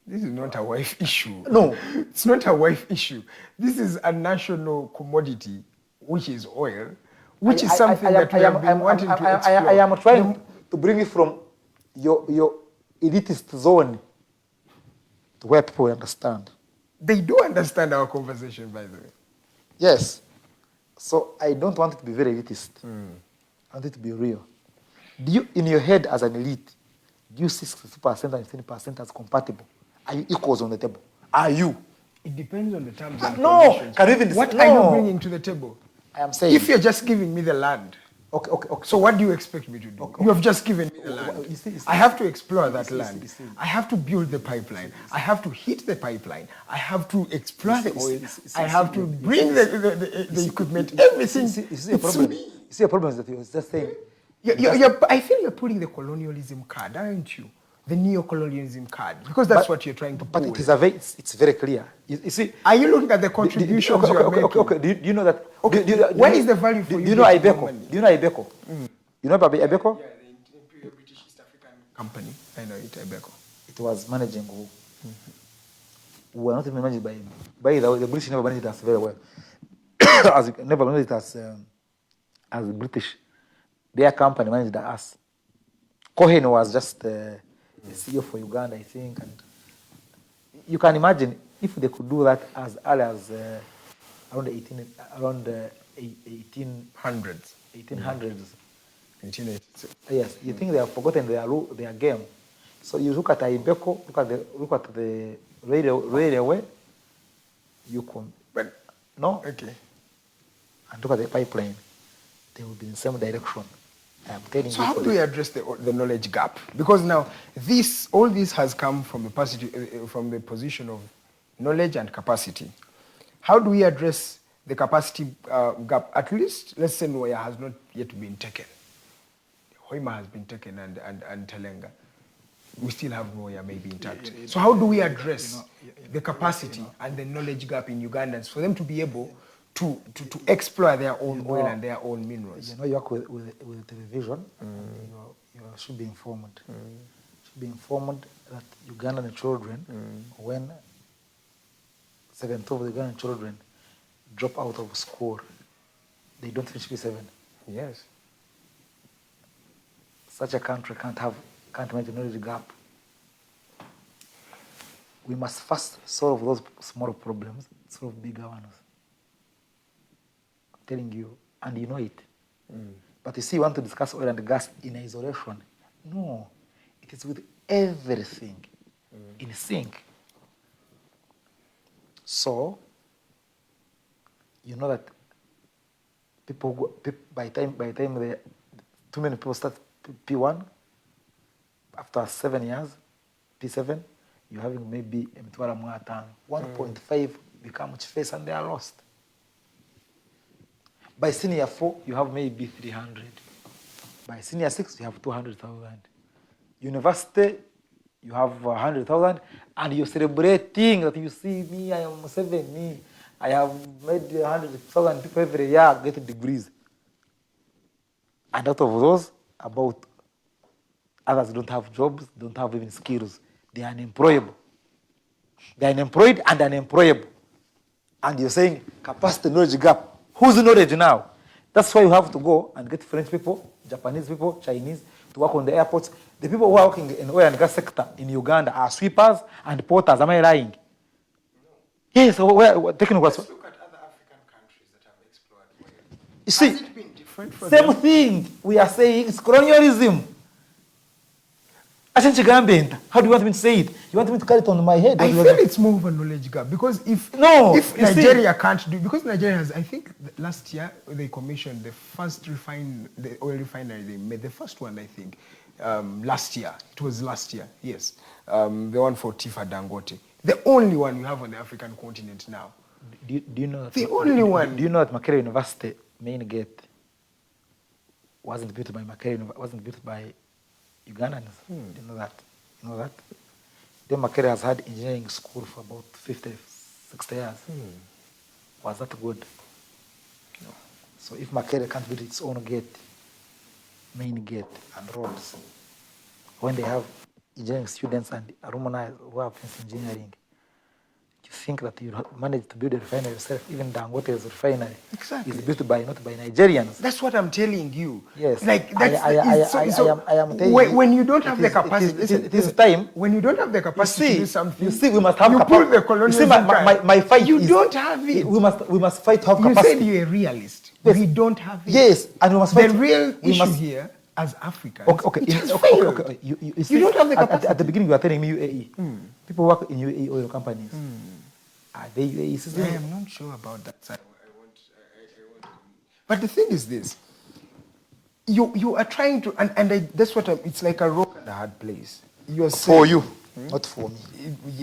This is not a wife issue. No. It's not a wife issue. This is a national commodity, which is oil, which is something that we have been wanting to explore. I am trying to bring you from your elitist zone to where people understand. They do understand our conversation, by the way. Yes. So I don't want it to be very elitist. I want it to be real. Do you, in your head as an elite, do you see 62% and 15% as compatible? Are you equals on the table? Are you? It depends on the terms and conditions. No! What are you bringing to the table? I am saying... If you're just giving me the land, okay. So what do you expect me to do? Okay. You have just given me the land. You see, I have to explore that land. I have to build the pipeline. I have to heat the pipeline. I have to explore the oil. I have to bring the equipment, everything. You see a problem? You see a problem is that you're just saying... I feel you're putting the colonialism card, aren't you? The neo-colonialism card, because that's what you're trying to pull. But it's very clear. You see, are you looking at the contributions you are making? Okay. Do you know that? What is the value for you? Do you know Ibeco? Do you know Ibeco? You know about Ibeco? Yeah, the Imperial British East African Company. I know it, Ibeco. It was managing who? We were not even managed by the British never managed us very well. Never managed us as British. Their company managed us. Cohen was just the CEO for Uganda, I think. And you can imagine if they could do that as early as around 1800s. 1880s. Yes, you think they have forgotten their game. So you look at Ibeco, look at the railway, you can... But, no? Okay. And look at the pipeline. They will be in the same direction. I'm telling you. So how do we address the knowledge gap? Because now all this has come from the position of knowledge and capacity. How do we address the capacity gap? At least, let's say Noya has not yet been taken. Hoima has been taken and Telenga. We still have Noya maybe intact. So how do we address the capacity and the knowledge gap in Ugandans for them to be able to explore their own oil and their own minerals? You know, you work with television, and you should be informed. be informed that Ugandan children, when 7th of the Ugandan children drop out of school, they don't finish P7. Yes. Such a country can't manage the knowledge gap. We must first solve those small problems, solve bigger ones. I'm telling you, and you know it. But you see, you want to discuss oil and gas in isolation. No, it is with everything in sync. So, you know that by the time too many people start P1, after 7 years, P7, you're having maybe 1.5 become face and they are lost. By senior 4, you have maybe 300. By senior 6, you have 200,000. University, you have 100,000, and you're celebrating that you see me, I am 7, me. I have made 100,000 people every year get degrees. And out of those, about others don't have jobs, don't have even skills. They are unemployable. They are unemployed and unemployable. And you're saying capacity knowledge gap. Who's knowledge now? That's why you have to go and get French people, Japanese people, Chinese, to work on the airports. The people who are working in oil and gas sector in Uganda are sweepers and porters. Am I lying? Yes, technical. Let's look at other African countries that have explored oil. You see, has it been different for same them? thing. We are saying it's colonialism. How do you want me to say it? You want me to carry it on my head? I feel it's more of a knowledge gap because if Nigeria can't do, because Nigeria has, I think last year they commissioned the first the oil refinery they made, the first one I think, last year. It was last year, yes. The one for Tifa Dangote. The only one we have on the African continent now. Do you know that? The only one. Do you know that Makerere University main gate wasn't built by Makerere, wasn't built by Ugandans? Do you know that? You know that? Then Makerere has had engineering school for about 50, 60 years. Was that good? No. So if Makerere can't build its own gate, main gate and roads, when they have engineering students and alumni who have engineering, you think that you manage to build a refinery yourself? Even Dangote's refinery is built by not by Nigerians. That's what I'm telling you. Yes. Like that's I am telling you. When you don't have the capacity, it is time. When you don't have the capacity to do something, you see, we must have capacity. You put the colonialism. You see, my fight. You don't have it. We must fight to have you capacity. You said you're a realist. Yes. We don't have it. Yes, and we must fight. The real issue here, as Africans, okay. You see, you don't have the capacity. At the beginning, you were telling me UAE. People work in UAE oil companies. Are they UAE citizens? I am not sure about that. I want but the thing is this. You are trying to, that's what it's like a rock and a hard place. You're saying, for you, not for me.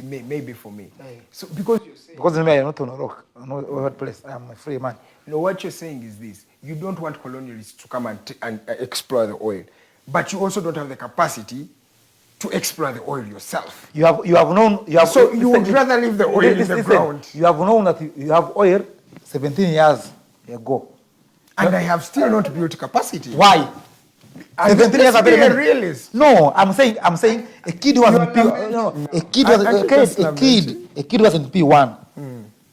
Maybe for me. So because you're saying, because I am not on a rock, I'm not a hard place. I am a free man. No, what you're saying is this. You don't want colonialists to come and explore the oil. But you also don't have the capacity to explore the oil yourself. You have known. So you would rather leave the oil in the ground. You have known that you have oil 17 years ago. And I have still not built capacity. Why? 17 years ago. A realist. No, I'm saying a kid who was in P1. No, a kid was in P1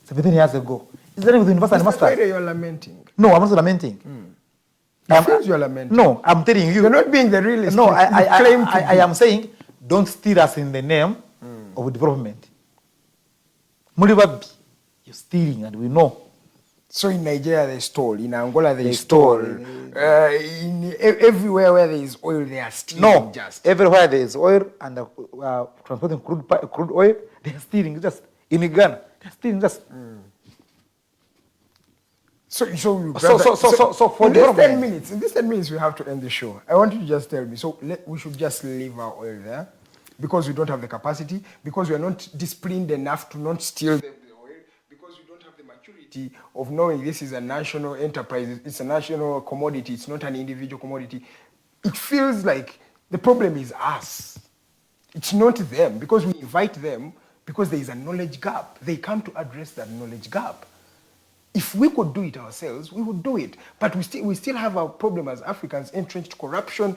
17 years ago. Is that with university and master? You're lamenting. No, I'm not lamenting. You're lamenting. No, I'm telling you. You're not being the realist. No, I am saying, don't steal us in the name of development. Mulibabi, you're stealing, and we know. So in Nigeria they stole, in Angola they stole. Everywhere where there is oil, they are stealing. No, everywhere there is oil and transporting crude oil, they are stealing just. In Ghana, they are stealing just. So for this 10 minutes, in these 10 minutes we have to end the show. I want you to just tell me, so we should just leave our oil there because we don't have the capacity, because we are not disciplined enough to not steal the oil, because we don't have the maturity of knowing this is a national enterprise, it's a national commodity, it's not an individual commodity. It feels like the problem is us. It's not them, because we invite them because there is a knowledge gap. They come to address that knowledge gap. If we could do it ourselves, we would do it. But we still have a problem as Africans, entrenched corruption,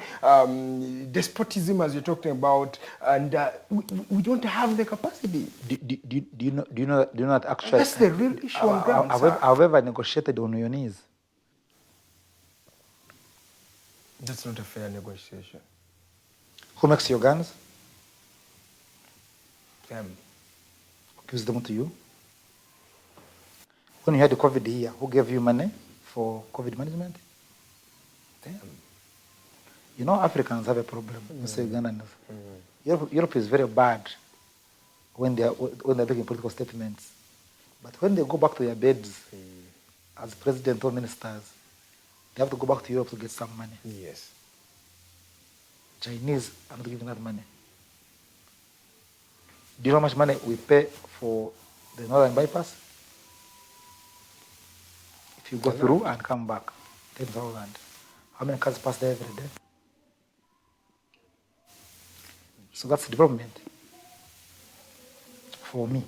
despotism, as you're talking about, and we don't have the capacity. Do you know that actually? That's the real issue on ground, sir. I've ever negotiated on your knees. That's not a fair negotiation. Who makes your guns? Them. Who gives them to you? When you had the COVID here, who gave you money for COVID management? Them. You know, Africans have a problem. Ugandans. Europe is very bad when they're making political statements. But when they go back to their beds as president or ministers, they have to go back to Europe to get some money. Yes. Chinese are not giving that money. Do you know how much money we pay for the Northern Bypass? If you go through and come back, 10,000. How many cars pass there every day? So that's development for me.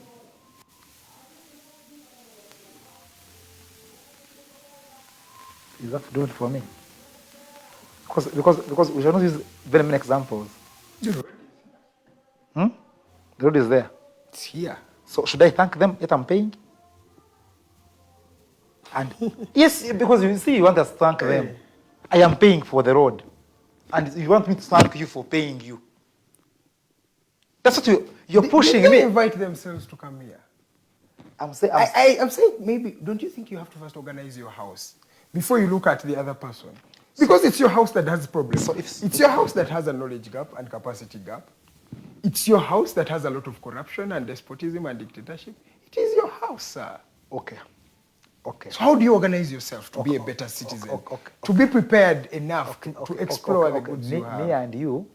Is that development for me? Because we should not use very many examples. The road is there. It's here. So should I thank them yet I'm paying? And yes, because you see, you want us to thank them. I am paying for the road. And you want me to thank you for paying you. That's what you're pushing They me. invite themselves to come here. I'm saying, I'm saying maybe, don't you think you have to first organize your house before you look at the other person? Because it's your house that has problems. So it's your house that has a knowledge gap and capacity gap. It's your house that has a lot of corruption and despotism and dictatorship. It is your house, sir. Okay. So how do you organize yourself to be a better citizen? To be prepared enough to explore the goods you have? Me and you